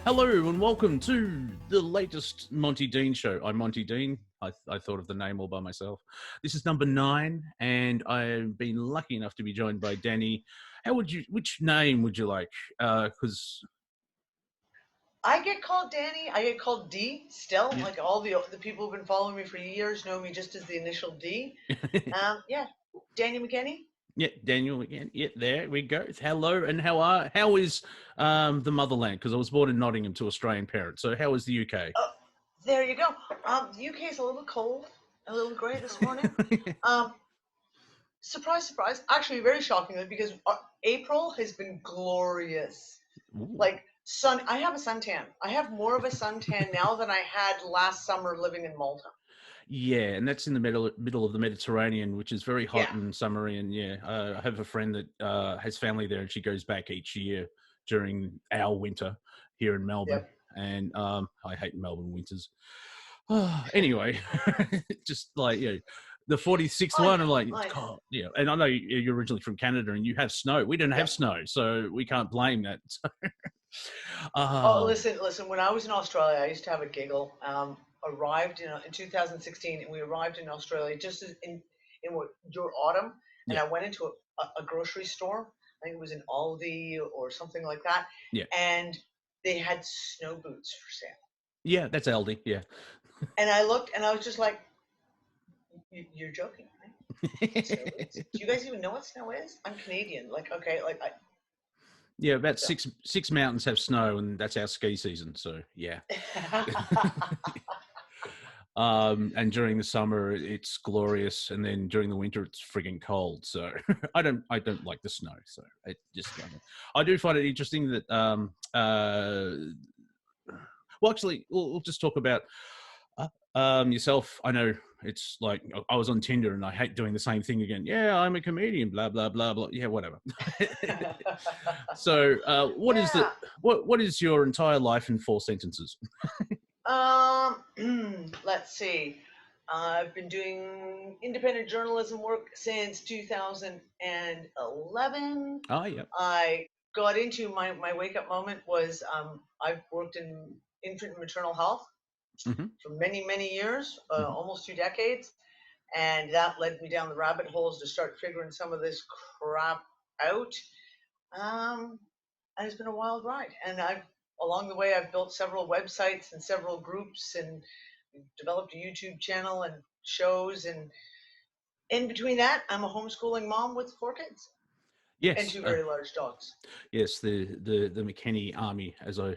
Hello and welcome to the latest Monty Dean show. I'm Monty Dean. I thought of the name all by myself. This is number 9, and I've been lucky enough to be joined by Danny. Which name would you like? Because I get called Danny. I get called D still. yeah, Like all the people who've been following me for years know me just as the initial D. Yeah, Danny McKinney. yeah, Daniel again. Yeah, there we go. Hello, and how is the motherland? Because I was born in Nottingham to Australian parents. So how is the UK? Oh, there you go. The UK is a little cold, a little grey this morning. Um, Surprise, surprise. Actually, very shockingly, because April has been glorious. Ooh. Like sun, I have a suntan. I have more of a suntan now than I had last summer living in Malta. Yeah, and that's in the middle of the Mediterranean, which is very hot Yeah. and summery. And yeah, I have a friend that has family there, and she goes back each year during our winter here in Melbourne. Yep. And I hate Melbourne winters. Anyway, just like the 46th I one. I'm know. like, I know. God, yeah. And I know you're originally from Canada, and you have snow. We didn't have Yep. snow, so we can't blame that. Oh, uh, listen. When I was in Australia, I used to have a giggle. Arrived in 2016, and we arrived in Australia just in what your autumn, and yeah, I went into a grocery store. I think it was in Aldi or something like that, yeah, and they had snow boots for sale. yeah. That's Aldi. Yeah. And I looked, and I was just like, "You're joking, right? Snow boots? Do you guys even know what snow is? I'm Canadian. Like, okay, like Yeah, about so." six mountains have snow, and that's our ski season. So yeah. And during the summer it's glorious, and then during the winter it's frigging cold. So I don't like the snow. So I do find it interesting that well, actually, we'll just talk about yourself. I know it's like I was on Tinder and I hate doing the same thing again. Yeah, I'm a comedian. Blah blah blah blah. Yeah, whatever. So, Yeah. what is your entire life in 4 sentences? Let's see. I've been doing independent journalism work since 2011. Ah, yeah. I got into my wake up moment was I've worked in infant and maternal health Hmm. for many, many years, Hmm. almost 2 decades. And that led me down the rabbit holes to start figuring some of this crap out. Um, and it's been a wild ride. And along the way, I've built several websites and several groups and developed a YouTube channel and shows. And in between that, I'm a homeschooling mom with 4 kids and Yes, two very large dogs. yes, the McKenny army, as I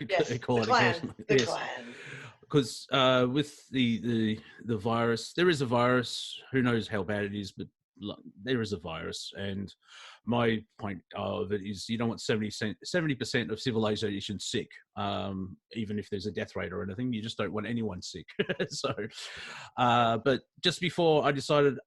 Yes, the call it clan, occasionally. the Yes, clan. because with the virus, there is a virus. Who knows how bad it is, but there is a virus. And my point of it is, you don't want 70% of civilization sick, even if there's a death rate or anything. You just don't want anyone sick. So, but just before I decided,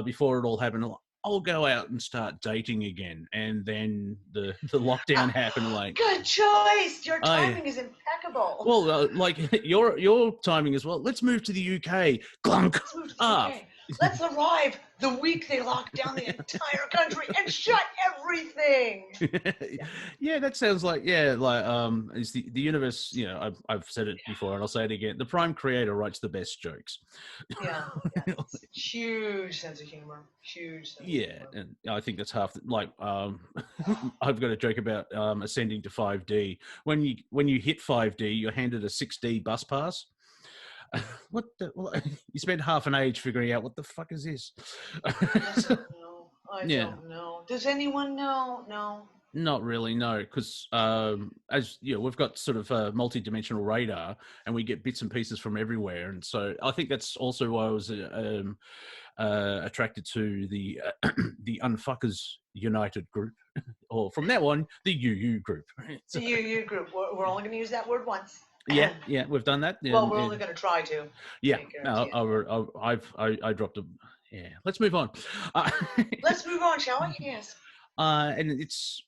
before it all happened, I'll go out and start dating again. And then the lockdown Ah, happened. Like, good choice. Your I timing is impeccable. well, like your timing as well. Let's move to the UK. Glunk. Let's move to the Ah. UK. Let's arrive the week they lock down the entire country and shut everything. Yeah, Yeah, that sounds like, yeah, like is the universe. I've said it yeah, before and I'll say it again. The prime creator writes the best jokes. yeah, yeah. It's huge sense of humor. Huge sense of Yeah, humor. and I think that's half. Like, I've got a joke about ascending to 5D. When you hit 5D, you're handed a 6D bus pass. What the? Well, you spend half an age figuring out what the fuck is this. I don't know. I Yeah, don't know. Does anyone know? No. not really, no, because as you know, we've got sort of a multi-dimensional radar, and we get bits and pieces from everywhere, and so I think that's also why I was attracted to the the Unfuckers United group, or from that one, the UU group. So, The UU group. We're only going to use that word once. yeah, yeah, we've done that. Well, And, we're only going to try to. yeah, Can't no, guarantee anything. I dropped a. Yeah, let's move on. Uh, Let's move on, shall we? Yes. and it's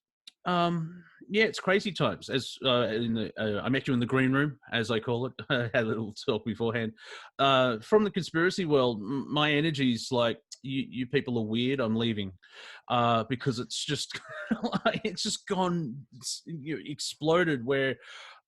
yeah, it's crazy times. As I met you in the green room, as I call it. I had a little talk beforehand. From the conspiracy world, my energy is like, you people are weird. I'm leaving, because it's just it's just gone, exploded. Where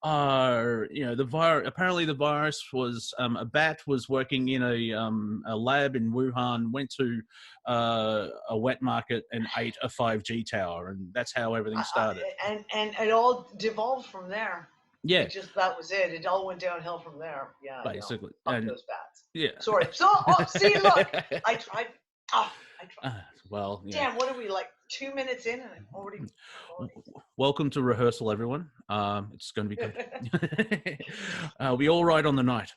the virus. Apparently, the virus was a bat was working in a lab in Wuhan. Went to a wet market and ate a 5G tower, and that's how everything started. And it all devolved from there. Yeah, It just, that was it. It all went downhill from there. Yeah, basically, fuck and those bats. yeah. Sorry. So, see, look, I tried. I tried. Well, yeah. Damn, what are we, like 2 minutes in and I'm already. Welcome to rehearsal, everyone. It's going to be good. I'll be all right on the night.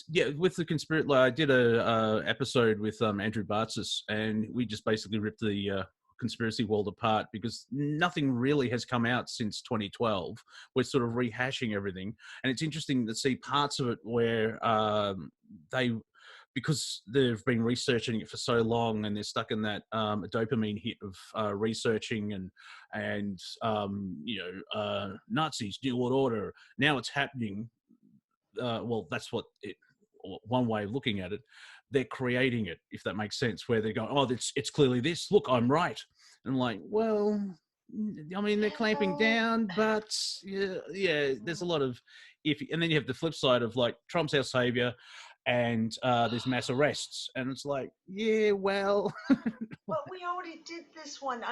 Yeah, with the conspiracy, I did a episode with Andrew Bartzis, and we just basically ripped the conspiracy world apart because nothing really has come out since 2012. We're sort of rehashing everything, and it's interesting to see parts of it where they, because they've been researching it for so long and they're stuck in that dopamine hit of researching and Nazis, New World Order. Now it's happening. Well, that's what it. One way of looking at it, they're creating it, if that makes sense. Where they're going, oh, it's clearly this. Look, I'm right. And I'm like, well, I mean, they're clamping down, but yeah, there's a lot of if. And then you have the flip side of like Trump's our savior, and there's mass arrests, and it's like, yeah, well, But we already did this one.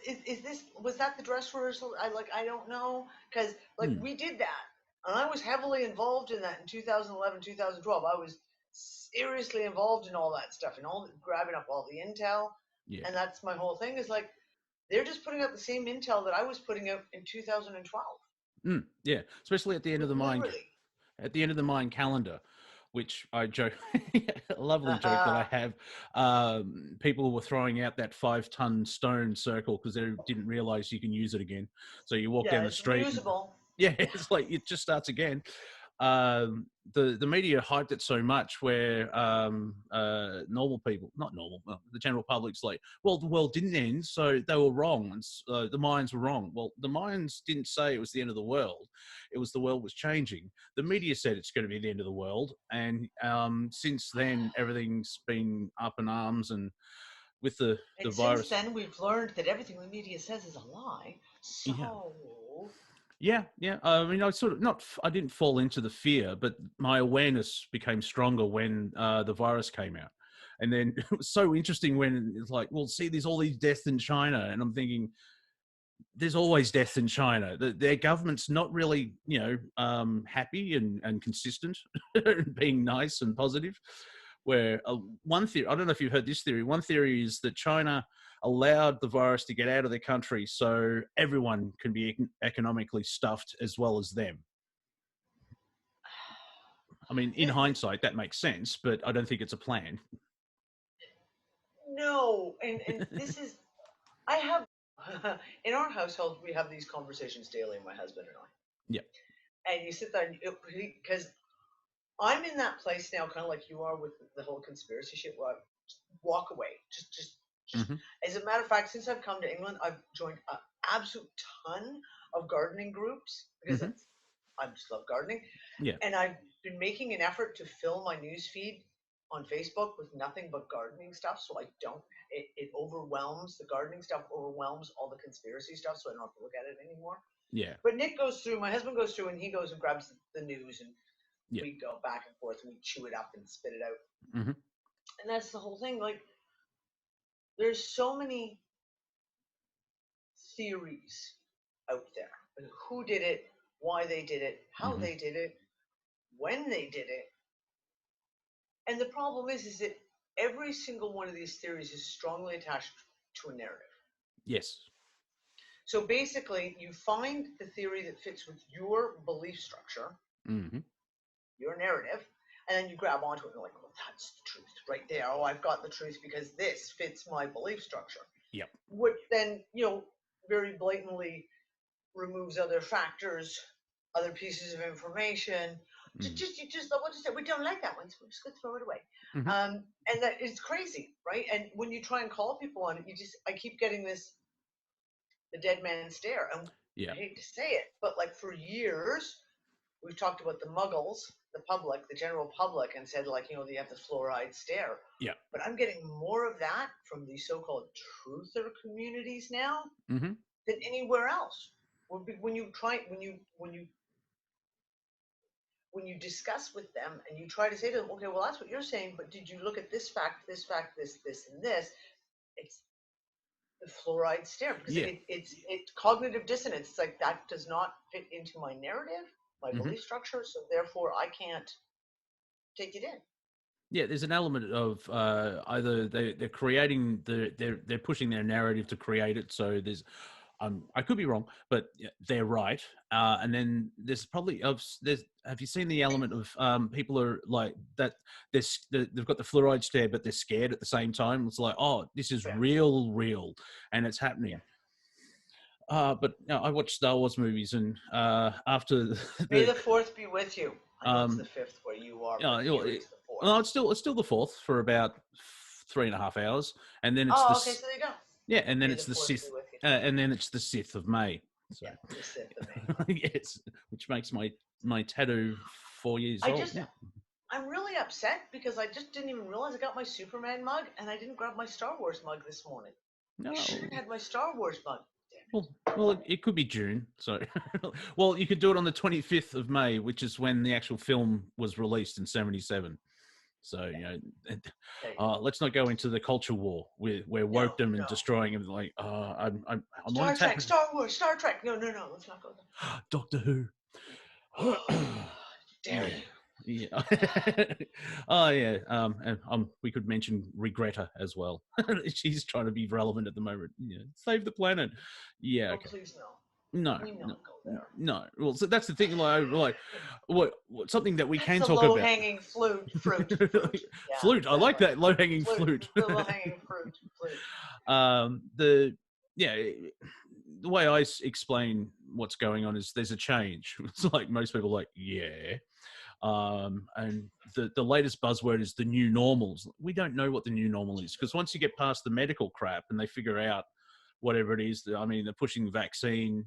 Is this, was that the dress rehearsal? I don't know, because we did that, and I was heavily involved in that in 2011, 2012. I was seriously involved in all that stuff and all grabbing up all the intel. yeah, And that's my whole thing. Is like they're just putting out the same intel that I was putting out in 2012. yeah, especially at the end of the Mayan, Literally. at the end of the Mayan calendar, which I joke, a lovely joke that I have. People were throwing out that 5-ton stone circle because they didn't realize you can use it again. So you walk down the It's street. reusable. Yeah, it's like it just starts again. The media hyped it so much where normal people, not normal, well, the general public's like, well, the world didn't end, so they were wrong, and the Mayans were wrong. Well, the Mayans didn't say it was the end of the world; it was the world was changing. The media said it's going to be the end of the world, and since then everything's been up in arms, and with the virus. Since then, we've learned that everything the media says is a lie. So. Yeah. Yeah. I mean, I sort of not. I didn't fall into the fear, but my awareness became stronger when the virus came out, and then it was so interesting when it's like, well, see, there's all these deaths in China, and I'm thinking, there's always deaths in China. Their government's not really, happy and consistent, and being nice and positive. Where one theory, I don't know if you've heard this theory. One theory is that China allowed the virus to get out of their country so everyone can be economically stuffed as well as them. I mean, in hindsight, that makes sense, but I don't think it's a plan. No, and this is, I have, in our household, we have these conversations daily, my husband and I. Yeah. And you sit there, because I'm in that place now, kind of like you are with the whole conspiracy shit, where I walk away. Just Mm-hmm. As a matter of fact, since I've come to England, I've joined an absolute ton of gardening groups because I just love gardening. Yeah. And I've been making an effort to fill my news feed on Facebook with nothing but gardening stuff, so I don't. It overwhelms, the gardening stuff overwhelms all the conspiracy stuff, so I don't have to look at it anymore. Yeah. But Nick goes through, my husband goes through, and he goes and grabs the news, and we go back and forth, and we chew it up and spit it out. Mm-hmm. And that's the whole thing. Like, there's so many theories out there. Like who did it, why they did it, how they did it, when they did it. And the problem is that every single one of these theories is strongly attached to a narrative. Yes. So basically, you find the theory that fits with your belief structure, your narrative, and then you grab onto it and you're like, well, that's the truth right there. Oh, I've got the truth because this fits my belief structure. Yep. Which then, very blatantly removes other factors, other pieces of information. We don't like that one, so we're just going to throw it away. And that is crazy, right? And when you try and call people on it, I keep getting the dead man stare. And I hate to say it, but like for years, we've talked about the muggles, the public, the general public, and said like, they have the fluoride stare. Yeah. But I'm getting more of that from these so-called truther communities now than anywhere else. when you try when you discuss with them and you try to say to them, okay, well, that's what you're saying, but did you look at this fact, this, and this? It's the fluoride stare because Yeah. it's cognitive dissonance. It's like that does not fit into my narrative, my Hmm. belief structure, so therefore I can't take it in. Yeah, there's an element of either they're creating they're pushing their narrative to create it. So there's I could be wrong, but they're right. And then there's probably there's have you seen the element of people are like that they've got the fluoride stare, but they're scared at the same time. It's like, oh, this is Yeah, real, and it's yeah. happening. But I watch Star Wars movies, and after May the the fourth be with you. I know it's the um, fifth where you are, but you know, here it's the fourth. well, it's still the fourth for about 3.5 hours, and then it's Oh, okay, so there you go. yeah, and then May it's the the fourth be Sith, with you. and then it's the 6th of May. So Yeah, the Sith of May. yes, which makes my tattoo 4 years I old. just, Yeah. I'm really upset because I just didn't even realize I got my Superman mug and I didn't grab my Star Wars mug this morning. I should have No. had my Star Wars mug. Well, it could be June. So, well, you could do it on the 25th of May, which is when the actual film was released in '77. So, let's not go into the culture war where No, wokedom and no. destroying them. Like, I'm on Star Trek, attack. Star Wars, Star Trek. No, let's not go Doctor Who. there. Dare Yeah. you? Yeah. Oh yeah. And we could mention Regretta as well. She's trying to be relevant at the moment. Yeah. Save the planet. Yeah. Oh, Okay. please no. No. We No. not go there. No. Well, so that's the thing. Like what something that we That's can the talk about. low-hanging fruit. Yeah, Flute. I like exactly. that low hanging flute. The low-hanging fruit. The yeah. The way I explain what's going on is there's a change. It's like most people are like, yeah. And the latest buzzword is the new normals. We don't know what the new normal is because once you get past the medical crap and they figure out whatever it is, I mean, they're pushing vaccine.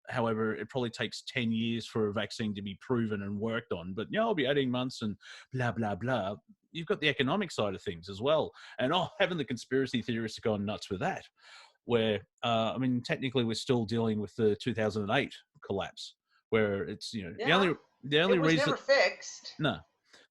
However, it probably takes 10 years for a vaccine to be proven and worked on. But yeah, I'll be 18 months and blah, blah, blah. You've got the economic side of things as well. And having the conspiracy theorists gone nuts with that, where, I mean, technically we're still dealing with the 2008 collapse, where it's, Yeah. the only It was reason, never fixed. no.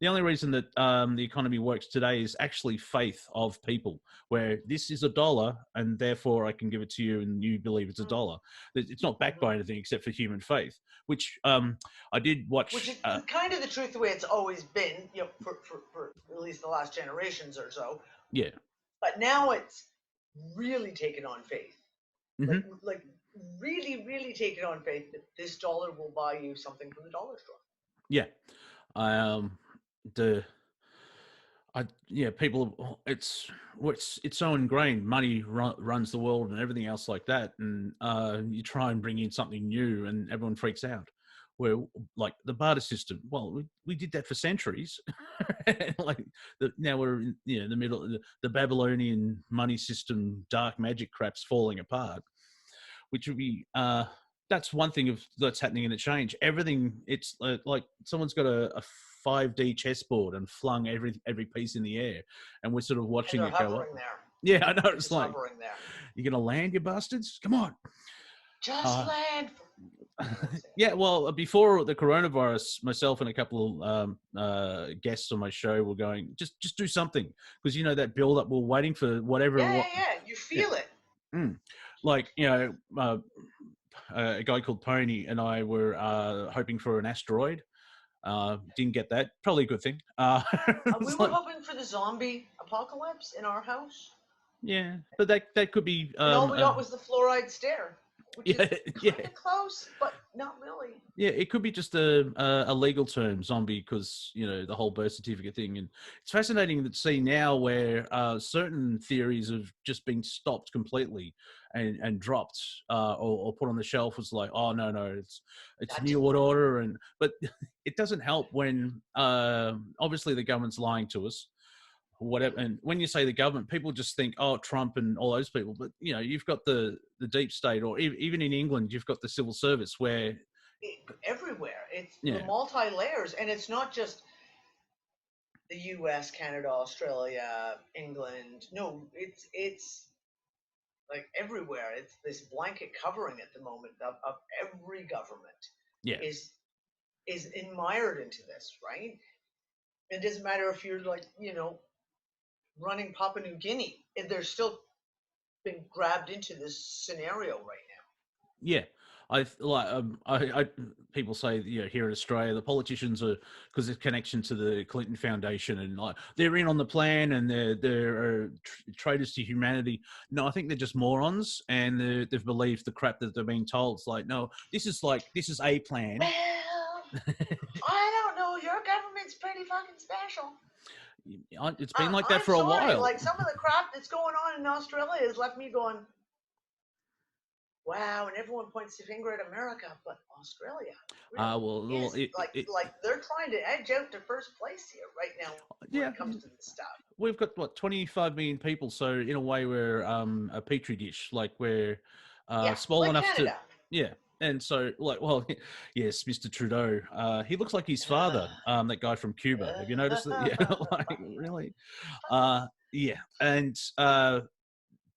The only reason that the economy works today is actually faith of people, where this is a dollar and therefore I can give it to you and you believe it's a dollar. It's not backed by anything except for human faith, which I did watch. Which is kind of the truth the way it's always been, for at least the last generations or so. Yeah. But now it's really taken on faith. Mm-hmm. Like really, really taken on faith that this dollar will buy you something from the dollar store. Yeah. People, it's so ingrained. Money runs the world and everything else like that. And you try and bring in something new and everyone freaks out. Where like the barter system, well, we did that for centuries. Like now we're in the middle of the Babylonian money system, dark magic crap's falling apart, which would be that's one thing that's happening in the change. Everything, it's like someone's got a 5D chessboard and flung every piece in the air, and we're sort of watching it go up. There. Yeah, I know. It's like, hovering there. You're gonna land, you bastards! Come on, just land. Yeah, well, before the coronavirus, myself and a couple of guests on my show were going, just do something, because that build up. We're waiting for whatever. Yeah. You feel it. Like a guy called Pony and I were hoping for an asteroid. Didn't get that. Probably a good thing. We were hoping for the zombie apocalypse in our house. Yeah, but that could be. All we got was the fluoride stare, which is kind of close, but not really. Yeah, it could be just a legal term, zombie, because the whole birth certificate thing, and it's fascinating to see now where certain theories have just been stopped completely and dropped or put on the shelf. It's like, oh no, it's New World Order, but it doesn't help when obviously the government's lying to us. Whatever, and when you say the government, people just think, oh, Trump and all those people, but you've got the deep state, or even in England, you've got the civil service where everywhere it's the multi layers, and it's not just the U.S., Canada, Australia, England. No, it's like everywhere. It's this blanket covering at the moment of every government Yeah. is admired into this, right? It doesn't matter if you're like, running Papua New Guinea, they're still been grabbed into this scenario right now. Yeah, I people say, here in Australia the politicians are, because there's connection to the Clinton Foundation, and like they're in on the plan, and they're traitors to humanity. No, I think they're just morons, and they've believed the crap that they're being told. It's like, no, this is a plan. Well, I don't know. Your government's pretty fucking special. It's been like that I'm for a sorry. while. Like some of the crap that's going on in Australia has left me going, wow, and everyone points the finger at America, but Australia really is like they're trying to edge out to first place here right now when it comes to this stuff. We've got 25 million people, so in a way we're a petri dish. Like we're small like enough Canada. to and so like, well, yes, Mr. Trudeau, he looks like his father, that guy from Cuba. Have you noticed that? Yeah, like really, yeah, and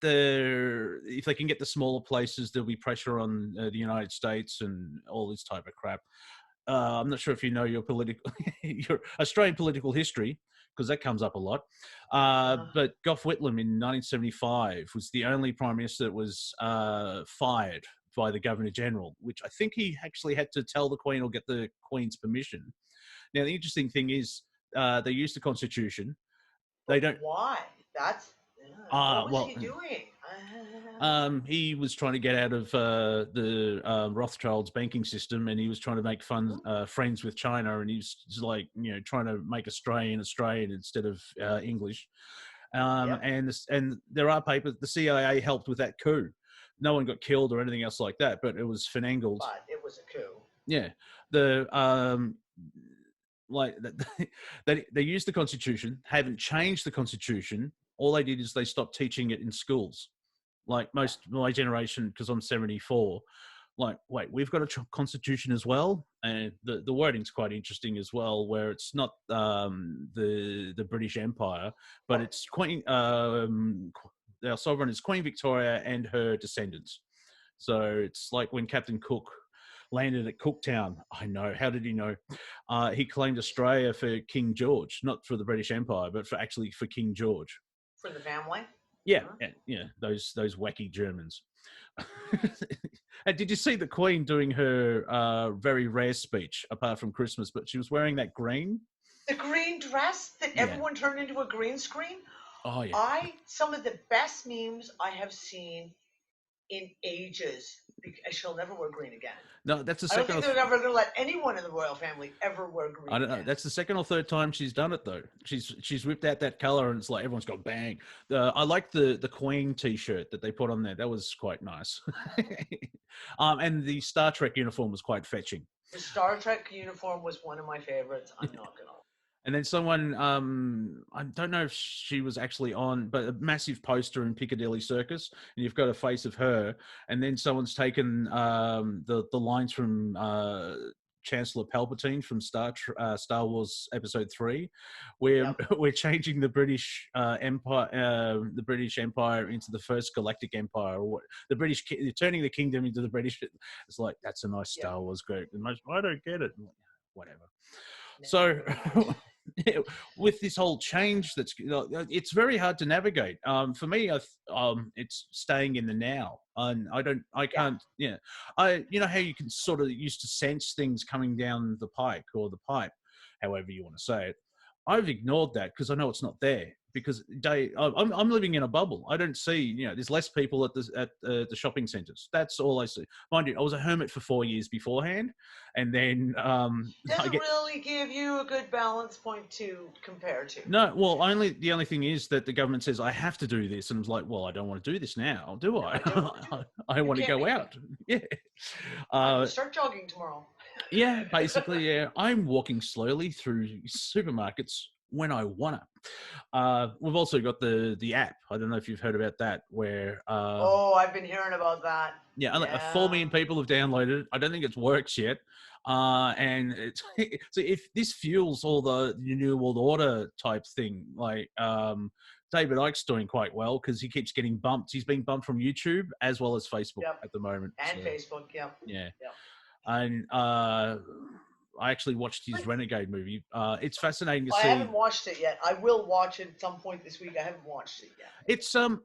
if they can get the smaller places, there'll be pressure on the United States and all this type of crap. I'm not sure if you know your Australian political history, because that comes up a lot. But Gough Whitlam in 1975 was the only prime minister that was fired by the Governor General, which I think he actually had to tell the Queen or get the Queen's permission. Now, the interesting thing is they use the Constitution. They don't. Why? That's what was he doing? He was trying to get out of the Rothschilds banking system, and he was trying to make friends with China, and he was just like, trying to make Australian instead of English. And there are papers. The CIA helped with that coup. No one got killed or anything else like that, but it was finangled. But it was a coup. Yeah, they used the Constitution, haven't changed the Constitution. All they did is they stopped teaching it in schools. Like most my generation, because I'm 74, like, wait, we've got a constitution as well, and the wording's quite interesting as well, where it's not the British Empire, but it's Queen. Our sovereign is Queen Victoria and her descendants. So it's like when Captain Cook landed at Cooktown. I know. How did he know? He claimed Australia for King George, not for the British Empire, but for King George. For the family. Yeah, those wacky Germans. And did you see the Queen doing her very rare speech, apart from Christmas? But she was wearing that green. The green dress that everyone turned into a green screen? Oh, yeah. Some of the best memes I have seen in ages. She'll never wear green again. No, that's the second. I don't think they're ever going to let anyone in the royal family ever wear green. I don't know. Again. That's the second or third time she's done it, though. She's whipped out that color, and it's like everyone's gone bang. I like the Queen T-shirt that they put on there. That was quite nice. And the Star Trek uniform was quite fetching. The Star Trek uniform was one of my favorites. I'm not gonna. And then someone, I don't know if she was actually on, but a massive poster in Piccadilly Circus, and you've got a face of her. And then someone's taken the lines from Chancellor Palpatine from Star Wars Episode 3, where we're changing the British Empire, into the First Galactic Empire, or what? The British, turning the kingdom into the British. It's like, that's a nice Star Wars group. I don't get it. Whatever. So. With this whole change, it's very hard to navigate. For me, it's staying in the now, and I can't. Yeah, you know how you can sort of used to sense things coming down the pike or the pipe, however you want to say it. I've ignored that because I know it's not there. Because I'm living in a bubble. I don't see, there's less people at the shopping centres. That's all I see. Mind you, I was a hermit for 4 years beforehand, and then doesn't really give you a good balance point to compare to. No, well, the only thing is that the government says I have to do this, and I'm like, well, I don't want to do this now, do I? I want to go out. Yeah. Start jogging tomorrow. Yeah, basically, yeah. I'm walking slowly through supermarkets when I wanna. We've also got the app. I don't know if you've heard about that. Where I've been hearing about that. Yeah, 4 million people have downloaded it. I don't think it works yet. And it's so if this fuels all the New World Order type thing, like David Icke's doing quite well because he keeps getting bumped. He's being bumped from YouTube as well as Facebook Yep. at the moment. And So, Facebook, yeah. yeah. Yep. And I actually watched his Renegade movie. It's fascinating to I see. haven't watched it yet. I will watch it at some point this week. I haven't watched it yet.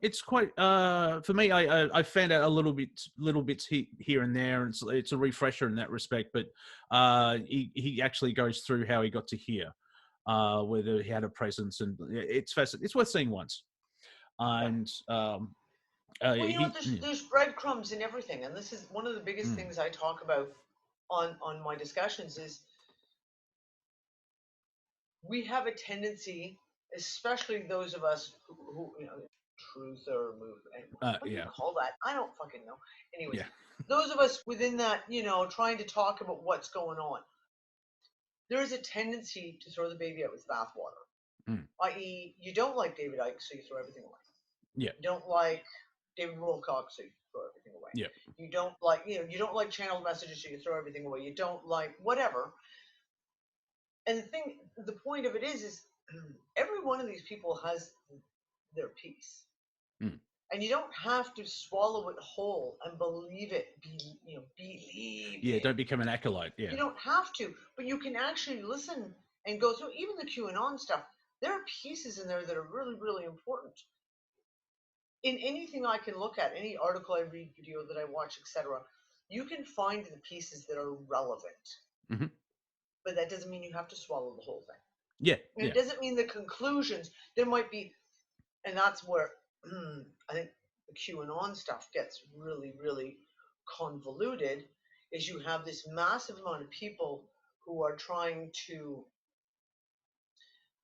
It's quite for me. I found out little bits here and there, and it's a refresher in that respect. But he actually goes through how he got to here, whether he had a presence, and it's fascinating. It's worth seeing once. And well, you know what? There's breadcrumbs in everything, and this is one of the biggest things I talk about on my discussions. Is we have a tendency, especially those of us who you know, truther movement. What do you call that? I don't fucking know. Anyways, those of us within that, you know, trying to talk about what's going on, there is a tendency to throw the baby out with bathwater. I.e., you don't like David Icke, so you throw everything away. Yeah. You don't like David Wilcock, so you throw everything away. Yeah. You don't like, you don't like channeled messages, so you throw everything away. You don't like whatever. And the point of it is every one of these people has their piece. And you don't have to swallow it whole and believe it. Believe. Yeah, don't become an acolyte. Yeah. You don't have to, but you can actually listen and go through even the QAnon stuff. There are pieces in there that are really, really important. In anything I can look at, any article I read, video that I watch, etc., you can find the pieces that are relevant. But that doesn't mean you have to swallow the whole thing. Yeah. It doesn't mean the conclusions. There might be, and that's where I think the QAnon stuff gets really, really convoluted, is you have this massive amount of people who are trying to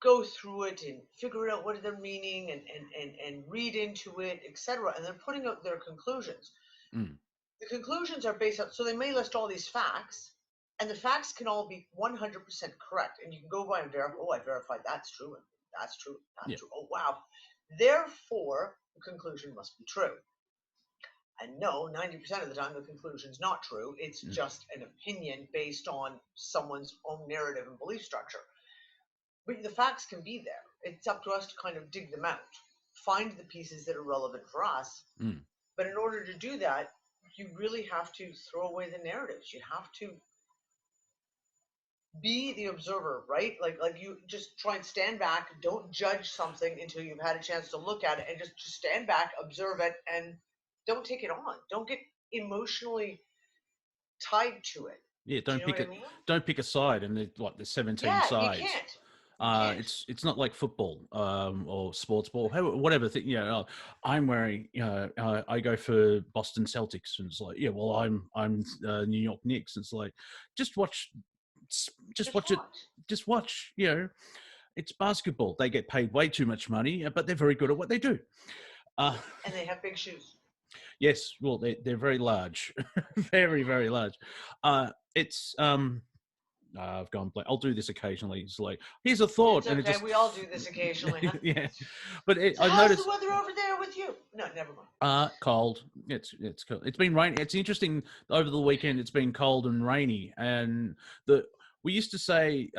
go through it and figure out what they're meaning and read into it, etc. And they're putting out their conclusions. The conclusions are based on, so they may list all these facts, and the facts can all be 100% correct. And you can go by and verify, oh, I verified that's true, and that's true, that's true. Oh, wow. Therefore, the conclusion must be true. And no, 90% of the time, the conclusion's not true. It's just an opinion based on someone's own narrative and belief structure. But the facts can be there. It's up to us to kind of dig them out, find the pieces that are relevant for us. But in order to do that, you really have to throw away the narratives. You have to be the observer, right? Like you just try and stand back, don't judge something until you've had a chance to look at it, and just stand back, observe it, and don't take it on. Don't get emotionally tied to it. Yeah, don't pick a side, and there's 17 sides. You can't. It's not like football or sports ball, whatever thing. I'm wearing. I go for Boston Celtics, and it's like, yeah, well, I'm New York Knicks. And it's like, just watch it. Just watch. It's basketball. They get paid way too much money, but they're very good at what they do. And they have big shoes. Yes, well, they're very large, very, very large. I've gone blank. I'll do this occasionally. It's like, here's a thought, and we all do this occasionally. Huh? Yeah, but I noticed the weather over there with you. No, never mind. Cold. It's cold. It's been raining. It's interesting. Over the weekend, it's been cold and rainy, and we used to say,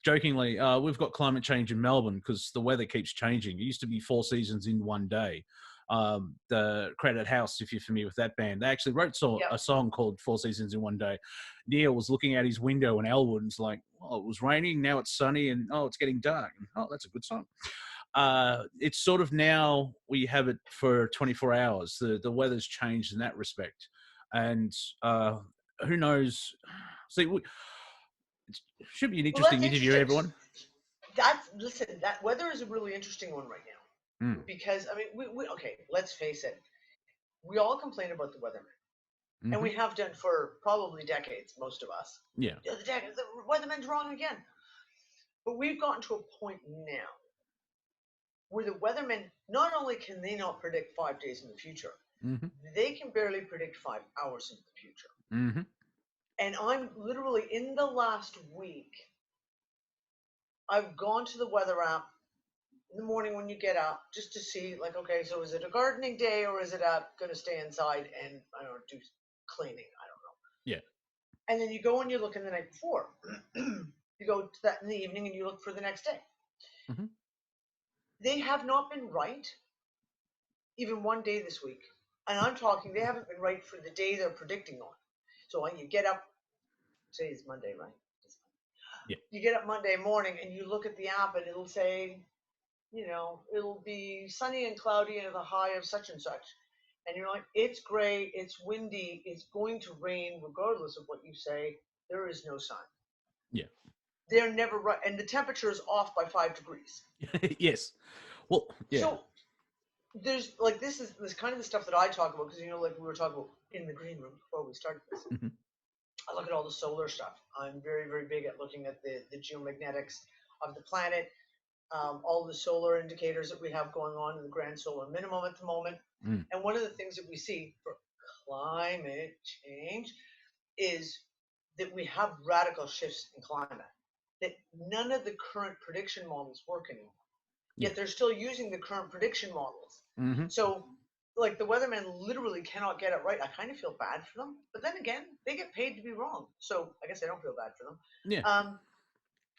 jokingly, we've got climate change in Melbourne because the weather keeps changing. It used to be 4 seasons in one day. The Crowded House, if you're familiar with that band, they actually wrote a song called 4 Seasons in One Day. Neil was looking out his window in Elwood and was like, oh, it was raining, now it's sunny, and oh, it's getting dark. And, oh, that's a good song. It's sort of now we have it for 24 hours. The weather's changed in that respect. And who knows? See, it should be an interesting interview, everyone. That weather is a really interesting one right now. Because, I mean, we okay, let's face it. We all complain about the weatherman. And we have done for probably decades, most of us. Yeah. The weatherman's wrong again. But we've gotten to a point now where the weathermen, not only can they not predict 5 days in the future, they can barely predict 5 hours into the future. And I'm literally, in the last week, I've gone to the weather app in the morning when you get up, just to see, like, okay, so is it a gardening day or is it going to stay inside and, I don't know, do cleaning? I don't know. Yeah. And then you go and you look in the night before. You go to that in the evening and you look for the next day. they have not been right even one day this week. And I'm talking, they haven't been right for the day they're predicting on. So when you get up, say it's Monday, right? Yeah. You get up Monday morning and you look at the app and it'll say, it'll be sunny and cloudy and a high of such and such. And you're like, it's gray, it's windy, it's going to rain, regardless of what you say. There is no sun. Yeah. They're never right. And the temperature is off by 5 degrees. Yes. Well, yeah. So there's like, this is kind of the stuff that I talk about because, like we were talking about in the green room before we started this. Mhm. I look at all the solar stuff. I'm very, very big at looking at the geomagnetics of the planet, all the solar indicators that we have going on in the grand solar minimum at the moment. Mm. And one of the things that we see for climate change is that we have radical shifts in climate, that none of the current prediction models work anymore. Yeah. Yet they're still using the current prediction models. Mhm. So, like, the weathermen literally cannot get it right. I kind of feel bad for them, but then again, they get paid to be wrong. So I guess I don't feel bad for them. Yeah.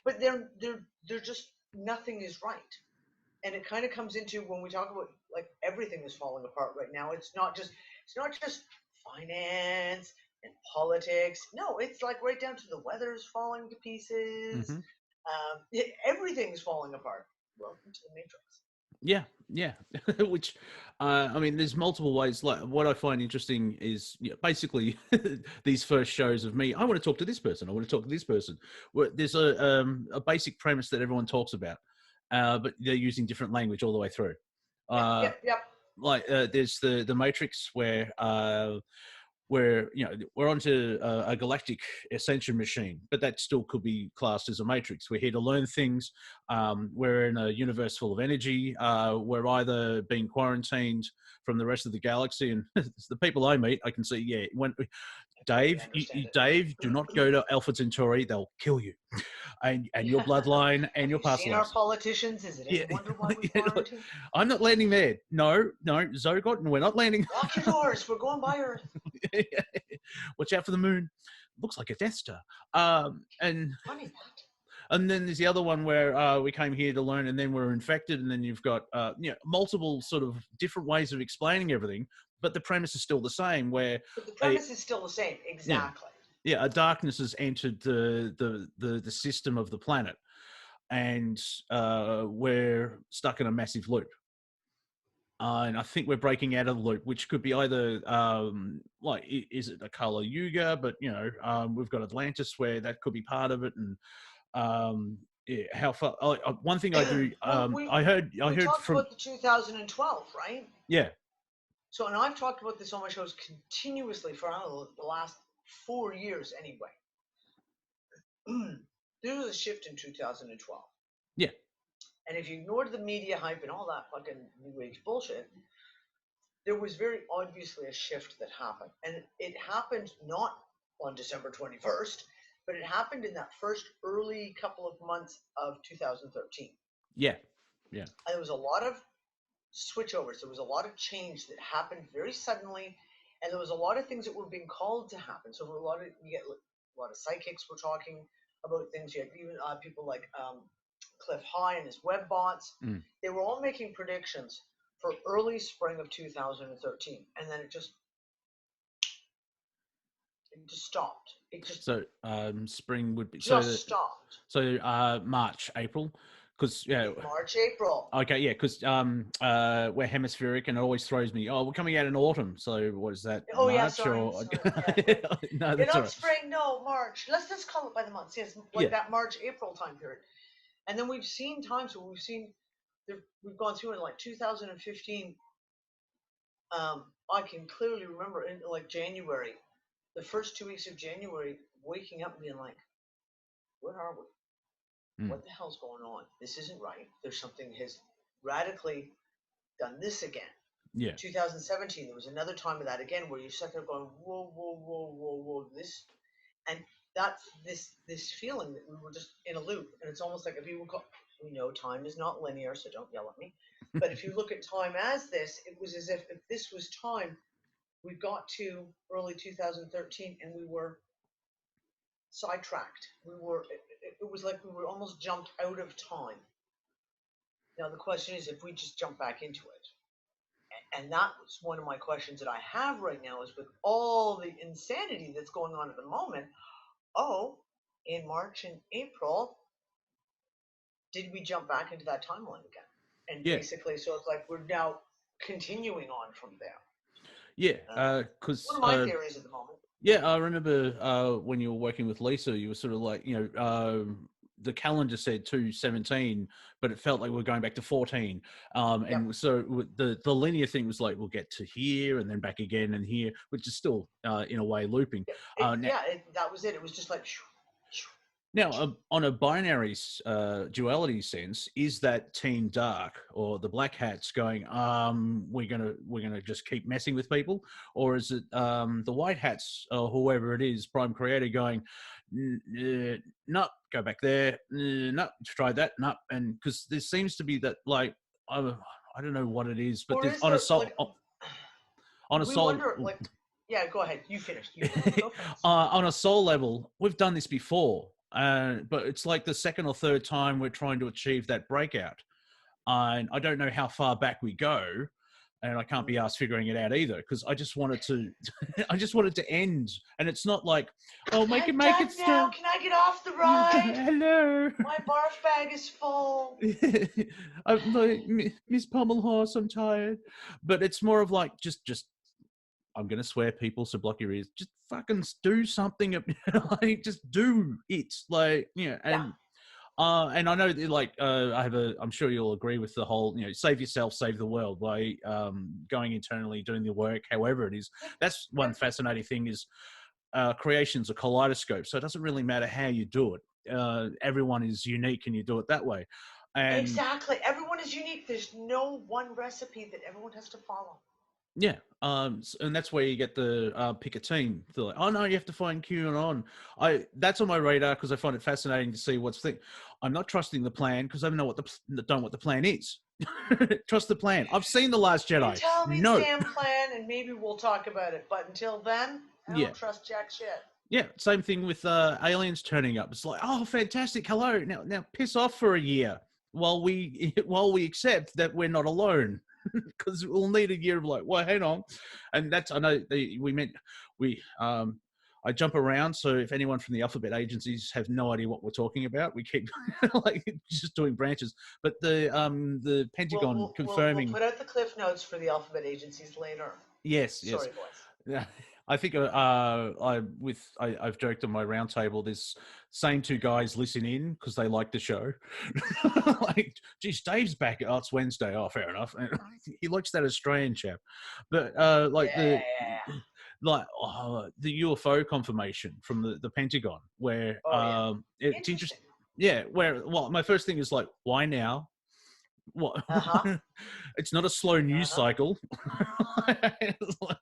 But they're just, nothing is right. And it kind of comes into when we talk about like everything is falling apart right now. It's not just finance and politics. No, it's like right down to the weather's falling to pieces. Mhm. Everything's falling apart. Welcome to the Matrix. Yeah, yeah. Which, I mean, there's multiple ways. Like, what I find interesting is, basically these first shows of me. I want to talk to this person. I want to talk to this person. Where there's a basic premise that everyone talks about, but they're using different language all the way through. Yep. Like, there's the Matrix where we're onto a galactic ascension machine, but that still could be classed as a matrix. We're here to learn things. We're in a universe full of energy. We're either being quarantined from the rest of the galaxy, and the people I meet, I can see, Dave, Dave, do not go to Alpha Centauri; they'll kill you, and your bloodline and your past seen lives. Our politicians? Is it any wonder why we quarantine? I'm not landing there. No, Zogot, and we're not landing. Lock your doors. We're going by Earth. Watch out for the moon. Looks like a Death Star. And Funny that. And then there's the other one where we came here to learn, and then we're infected, and then you've got multiple sort of different ways of explaining everything, but the premise is still the same. Where but the premise is still the same, exactly. Yeah, a darkness has entered the system of the planet, and we're stuck in a massive loop. And I think we're breaking out of the loop, which could be either is it a Kala Yuga? But we've got Atlantis, where that could be part of it, and how far? One thing I do, I heard talked from about the 2012, right? Yeah. So, and I've talked about this on my shows continuously for the last 4 years, anyway. There was a shift in 2012. Yeah. And if you ignored the media hype and all that fucking new age bullshit, there was very obviously a shift that happened. And it happened not on December 21st, but it happened in that first early couple of months of 2013. Yeah. Yeah. And there was a lot of switchovers. There was a lot of change that happened very suddenly. And there was a lot of things that were being called to happen. So you get a lot of psychics were talking about things. You had even people like Cliff High and his web bots. They were all making predictions for early spring of 2013, and then it just stopped. Spring would be stopped. So March, April, because March, April. Okay, yeah, because we're hemispheric, and it always throws me. Oh, we're coming out in autumn. So what is that? Oh March yeah, sorry. No, that's not spring. No, March. Let's just call it by the months. Yes, that March, April time period. And then we've seen times where we've gone through in like 2015. I can clearly remember in like January, the first 2 weeks of January, waking up and being like, where are we? What the hell's going on? This isn't right. There's something has radically done this again. Yeah. 2017, there was another time of that again where you sat there going, whoa, this, and that's this feeling that we were just in a loop, and it's almost like if you we know time is not linear, so don't yell at me. But if you look at time as this, it was as if this was time, we got to early 2013 and we were sidetracked. It was like we were almost jumped out of time. Now the question is, if we just jump back into it, and that was one of my questions that I have right now, is with all the insanity that's going on at the moment. Oh, in March and April, did we jump back into that timeline again? And Yeah, basically, so it's like we're now continuing on from there. yeah, One because of my theories at the moment. yeah, I remember when you were working with Lisa, you were sort of like, the calendar said 2/17, but it felt like we are going back to 14. Yep. And so the linear thing was like, we'll get to here and then back again and here, which is still in a way looping. Now, That was it. It was just like. now, on a binary duality sense, is that Team Dark or the Black Hats going, we're gonna just keep messing with people, or is it the White Hats or whoever it is, Prime Creator, going, no, go back there, no, try that, no, and because there seems to be that like I don't know what it is, but Or there's is on a there soul like? on a We soul. wonder like. Yeah, go ahead. You finished. You finished. Go first. On a soul level, we've done this before, but it's like the second or third time we're trying to achieve that breakout. And I don't know how far back we go, and I can't be asked figuring it out either because I just wanted to, I just wanted to end. And it's not like, oh, make I'm it done now. Can I get off the ride? Hello. My barf bag is full. I'm like, Miss Pommelhorse, I'm tired. But it's more of like, just I'm gonna swear, people, so block your ears. Just fucking do something. Like, just do it. Like, and I know that, like, I'm sure you'll agree with the whole, save yourself, save the world by going internally, doing the work, however it is. That's one fascinating thing is creation's a kaleidoscope, so it doesn't really matter how you do it. Everyone is unique, and you do it that way. And Exactly. Everyone is unique. There's no one recipe that everyone has to follow. yeah, and that's where you get the pick a team. They're like, oh no, you have to find QAnon. That's on my radar because I find it fascinating to see what's the. I'm not trusting the plan because I don't know what the plan is. Trust the plan. I've seen The Last You Jedi. tell me the No, damn plan, and maybe we'll talk about it. But until then, I yeah, don't trust jack shit. yeah. Same thing with aliens turning up. It's like, oh, fantastic. Hello. Now piss off for a year while we accept that we're not alone. Because we'll need a year of like, well, hang on, and that's I know I jump around, so if anyone from the alphabet agencies have no idea what we're talking about, we keep like just doing branches. But the Pentagon We'll confirming, put out the cliff notes for the alphabet agencies later. yes, Sorry, boys. yeah. I think I've joked on my roundtable. There's same two guys listen in because they like the show. Like, geez, Dave's back. Oh, it's Wednesday. Oh, fair enough. He likes that Australian chap, but Yeah. the UFO confirmation from the Pentagon, where it's Interesting. interesting. Yeah, where my first thing is like, why now? What? It's not a slow news cycle. It's like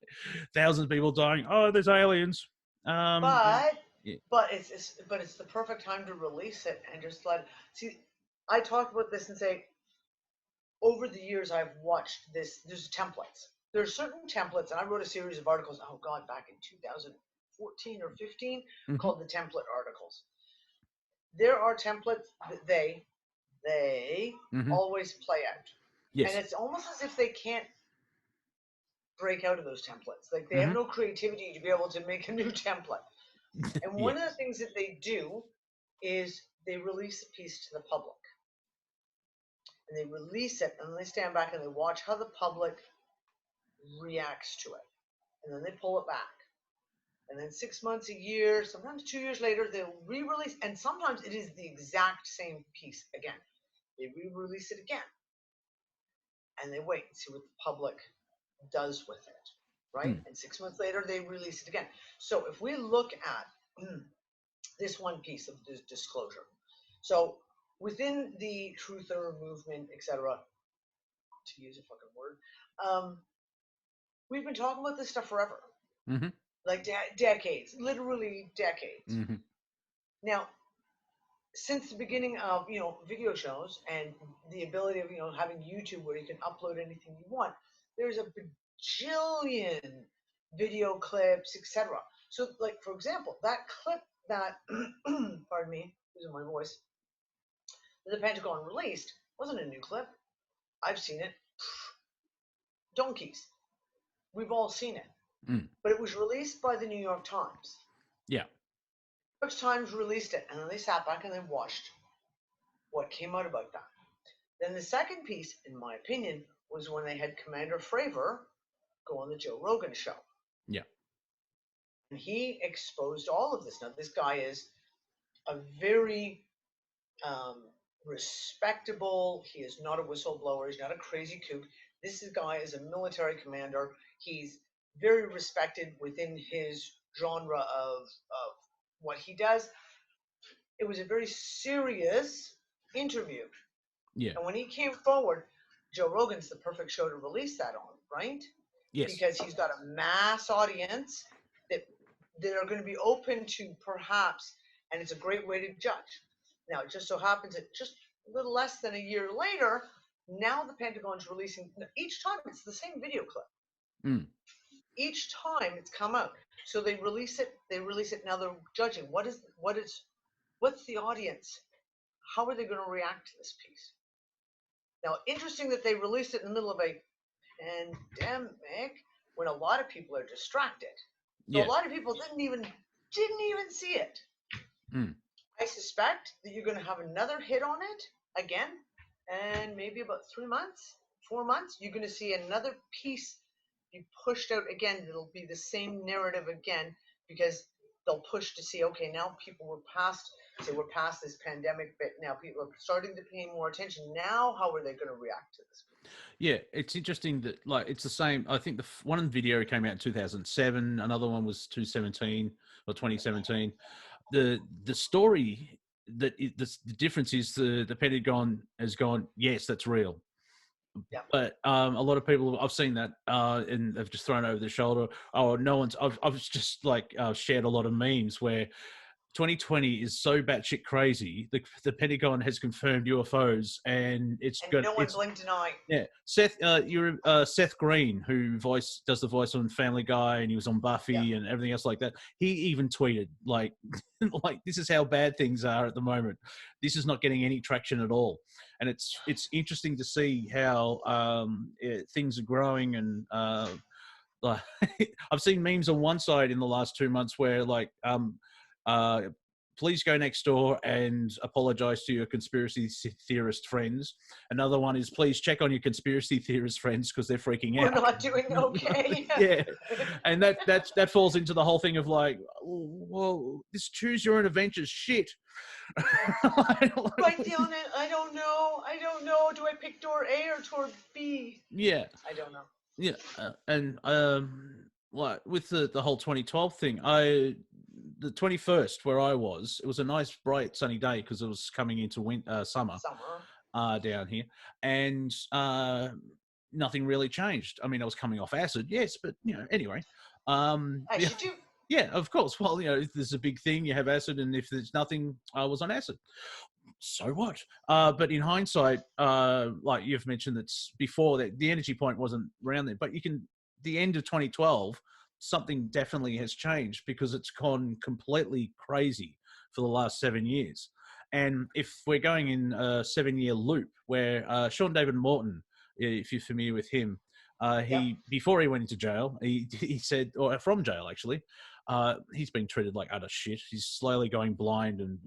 thousands of people dying. Oh, there's aliens. But Yeah. it's the perfect time to release it and just see. I talked about this and say over the years I've watched this. There's templates. There's certain templates, and I wrote a series of articles. Oh God, back in 2014 or 15, called the template articles. There are templates that they always play out, Yes. and it's almost as if they can't break out of those templates. Like they have no creativity to be able to make a new template. And Yeah. one of the things that they do is they release a piece to the public. And they release it and then they stand back and they watch how the public reacts to it. And then they pull it back. And then 6 months, a year, sometimes 2 years later, they'll re release. And sometimes it is the exact same piece again. They re release it again. And they wait and see what the public does with it. Right? And 6 months later, they release it again. So if we look at this one piece of disclosure. So within the truther movement, etc., to use a fucking word, we've been talking about this stuff forever, like decades, literally decades. Now, since the beginning of video shows and the ability of having YouTube where you can upload anything you want, there's a bajillion video clips, etc. So, like for example, that clip that pardon me, losing my voice, the Pentagon released wasn't a new clip. I've seen it. Donkeys. We've all seen it. Mm. But it was released by the New York Times. Yeah. New York Times released it, and then they sat back and they watched what came out about that. Then the second piece, in my opinion, was when they had Commander Fravor go on the Joe Rogan show. Yeah. And he exposed all of this. Now, this guy is a very respectable, he is not a whistleblower, he's not a crazy kook. This guy is a military commander. He's very respected within his genre of what he does. It was a very serious interview. Yeah. And when he came forward, Joe Rogan's the perfect show to release that on, right? Yes. Because he's got a mass audience that are going to be open to perhaps, and it's a great way to judge. Now, it just so happens that just a little less than a year later, now the Pentagon's releasing, each time it's the same video clip. Mm. Each time it's come out. So they release it, now they're judging. What's the audience? How are they going to react to this piece? Now, interesting that they released it in the middle of a pandemic when a lot of people are distracted. So Yeah. a lot of people didn't even see it. Mm. I suspect that you're going to have another hit on it again, and maybe about 3 months, 4 months, you're going to see another piece be pushed out again. It'll be the same narrative again because they'll push to see, okay, now people we're past this pandemic bit. Now people are starting to pay more attention. Now, how are they going to react to this? Yeah, it's interesting that like it's the same. I think the one video came out in 2007. Another one was 2017 or 2017. The story that the difference is the Pentagon has gone, yes, that's real. Yeah. But a lot of people, I've seen that and they've just thrown over their shoulder. Oh, no one's. I've just like shared a lot of memes where 2020 is so batshit crazy. The Pentagon has confirmed UFOs, and no one blinked an eye. Yeah, Seth, you're Seth Green, who does the voice on Family Guy, and he was on Buffy and everything else like that. He even tweeted like, like this is how bad things are at the moment. This is not getting any traction at all, and it's interesting to see how things are growing. And like, I've seen memes on one side in the last 2 months where like please go next door and apologize to your conspiracy theorist friends. Another one is please check on your conspiracy theorist friends because they're freaking out. We're not doing okay. Yeah, and that falls into the whole thing of like, well, this choose your own adventures shit. Right down it. I don't know. Do I pick door A or door B? Yeah, I don't know. Yeah, and like with the whole 2012 thing, the 21st where I was, it was a nice bright sunny day because it was coming into summer down here, and nothing really changed. I mean, I was coming off acid, yes, but anyway. As you do. Yeah, of course. Well, if there's a big thing, you have acid, and if there's nothing, I was on acid. So what? But in hindsight, like you've mentioned, that's before that the energy point wasn't around there. But the end of 2012, something definitely has changed because it's gone completely crazy for the last 7 years. And if we're going in a 7-year loop where Sean David Morton, if you're familiar with him, before he went into jail, he said, or from jail actually, he's been treated like utter shit. He's slowly going blind, and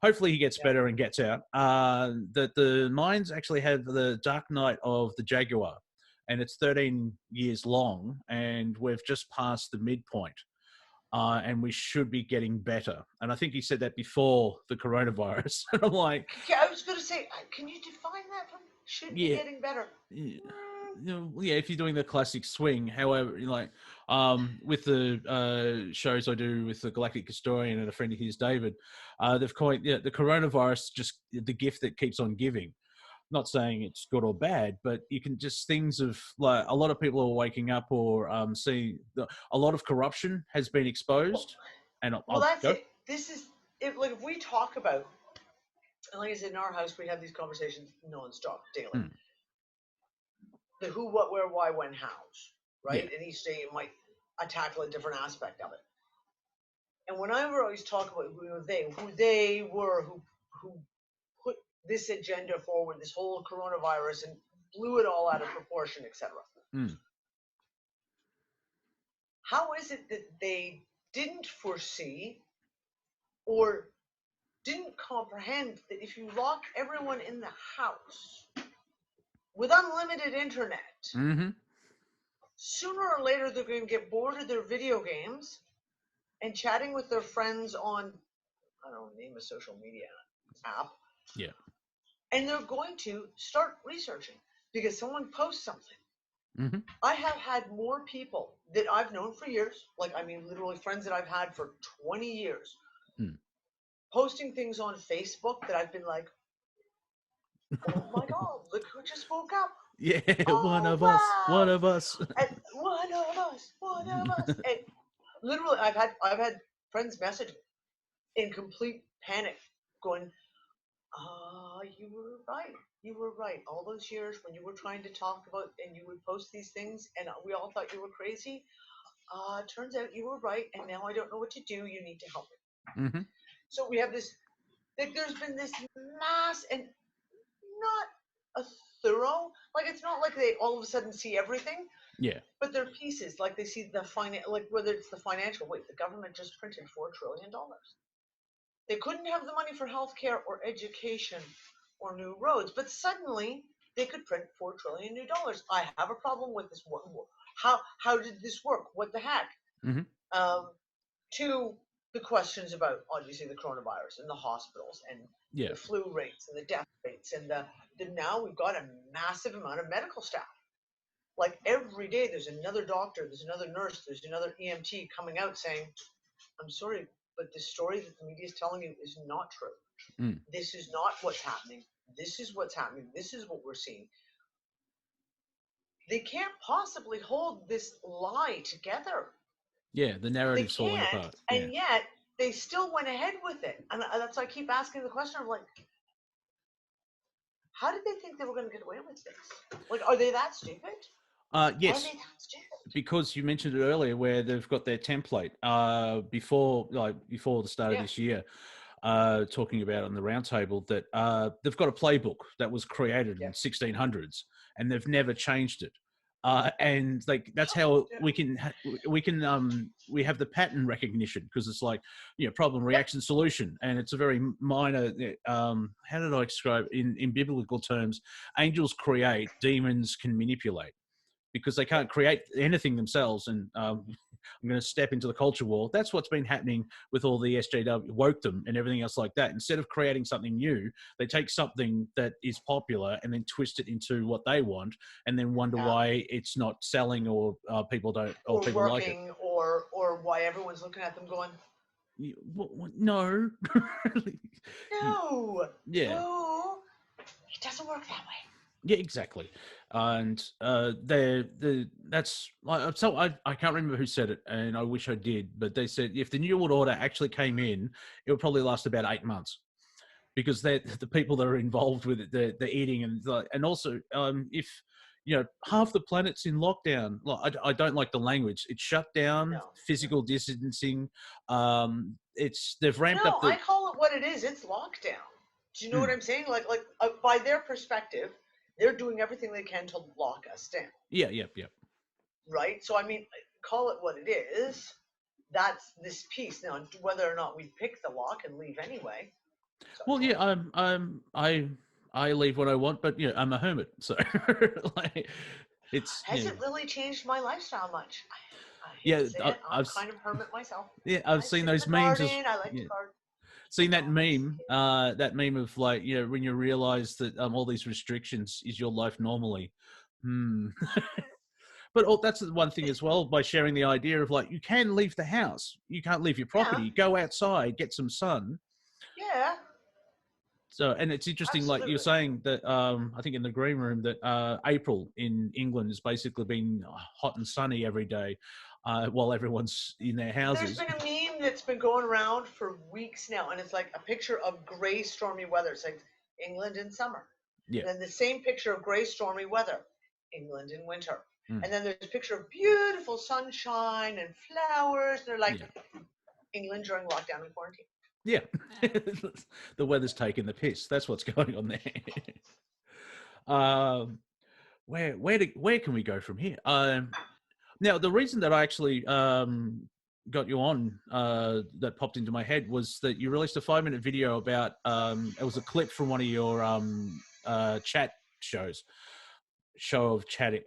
hopefully he gets better and gets out. That the mines actually have the dark night of the Jaguar, and it's 13 years long, and we've just passed the midpoint. And we should be getting better. And I think he said that before the coronavirus. And I'm like, yeah, I was going to say, can you define that? Should be getting better. Yeah, if you're doing the classic swing. However, like with the shows I do with the Galactic Historian and a friend of his, David, they've coined the coronavirus just the gift that keeps on giving. Not saying it's good or bad, but you can just things of like a lot of people are waking up or seeing a lot of corruption has been exposed. That's it. This is it. Like if we talk about, and like I said, in our house we have these conversations nonstop, daily. The who, what, where, why, when, hows, right? And each day it might tackle a different aspect of it. And whenever I always talk about who they were, who put this agenda forward, this whole coronavirus, and blew it all out of proportion, etc. Mm. How is it that they didn't foresee or didn't comprehend that if you lock everyone in the house with unlimited internet, Mm-hmm. sooner or later they're going to get bored of their video games and chatting with their friends on, I don't know, name a social media app. Yeah. And they're going to start researching because someone posts something. Mm-hmm. I have had more people that I've known for years, like, I mean, literally friends that I've had for 20 years, posting things on Facebook that I've been like, oh my God, look who just woke up. Yeah, one Oh, of us, one wow. of us. And one of us, one of us. And literally, I've had friends message me in complete panic, going, you were right. You were right. All those years when you were trying to talk about and you would post these things and we all thought you were crazy. Turns out you were right, and now I don't know what to do. You need to help me. Mm-hmm. So we have this, like, there's been this mass, and not a thorough, like, it's not like they all of a sudden see everything, Yeah. but they're pieces, like they see the like whether it's the financial, wait, the government just printed $4 trillion. They couldn't have the money for healthcare or education or new roads, but suddenly they could print $4 trillion new dollars. I have a problem with this. How did this work? What the heck? Mm-hmm. To the questions about obviously the coronavirus and the hospitals and Yeah. the flu rates and the death rates and the now we've got a massive amount of medical staff. Like every day there's another doctor, there's another nurse, there's another EMT coming out saying, I'm sorry, but the story that the media is telling you is not true. Mm. This is not what's happening. This is what's happening. This is what we're seeing. They can't possibly hold this lie together. Yeah, the They narrative's falling can't, apart. Yeah. and yet they still went ahead with it. And that's why I keep asking the question of, like, how did they think they were going to get away with this? Like, are they that stupid? Are Yes, they that stupid? because you mentioned it earlier where they've got their template before the start of Yeah. this year, talking about on the roundtable that they've got a playbook that was created in Yeah. 1600s and they've never changed it. And like that's how we have the pattern recognition, because it's like, you know, problem, reaction, solution, and it's a very minor. How did I describe in biblical terms? Angels create, demons can manipulate, because they can't create anything themselves. And I'm going to step into the culture war. That's what's been happening with all the SJW, wokedom and everything else like that. Instead of creating something new, they take something that is popular and then twist it into what they want, and then wonder why it's not selling, or people don't, or people working, like it. or why everyone's looking at them going, no. no, Yeah. no, it doesn't work that way. Yeah, exactly. And that's so I can't remember who said it, and I wish I did, but they said if the New World Order actually came in, it would probably last about 8 months, because they're the people that are involved with it, they're eating, and also if you know half the planet's in lockdown. Like, I don't like the language. It's shut down, physical distancing. They've ramped up the. I call it what it is. It's lockdown. Do you know what I'm saying? Like by their perspective, they're doing everything they can to lock us down. Yeah. Right. So I mean, call it what it is. That's this piece. Now, whether or not we pick the lock and leave anyway. Well, yeah, I leave when I want, but you know, I'm a hermit, so like, it's. Has it really changed my lifestyle much? I'm kind of hermit myself. Yeah, I've seen those memes. I like to garden. Seen that meme, of like, you know, when you realize that all these restrictions is your life normally. But that's the one thing as well, by sharing the idea of like, you can leave the house, you can't leave your property, go outside, get some sun. Yeah. So, and it's interesting, like you're saying that I think in the green room that April in England has basically been hot and sunny every day while everyone's in their houses. There's been a meme that's been going around for weeks now, and it's like a picture of gray, stormy weather. It's like England in summer. Yeah. And then the same picture of gray, stormy weather, England in winter. And then there's a picture of beautiful sunshine and flowers. They're like England during lockdown and quarantine. Yeah, the weather's taking the piss. That's what's going on there. um, where can we go from here? Now, the reason that I actually got you on that popped into my head was that you released a 5-minute video about it was a clip from one of your chat show of chatting.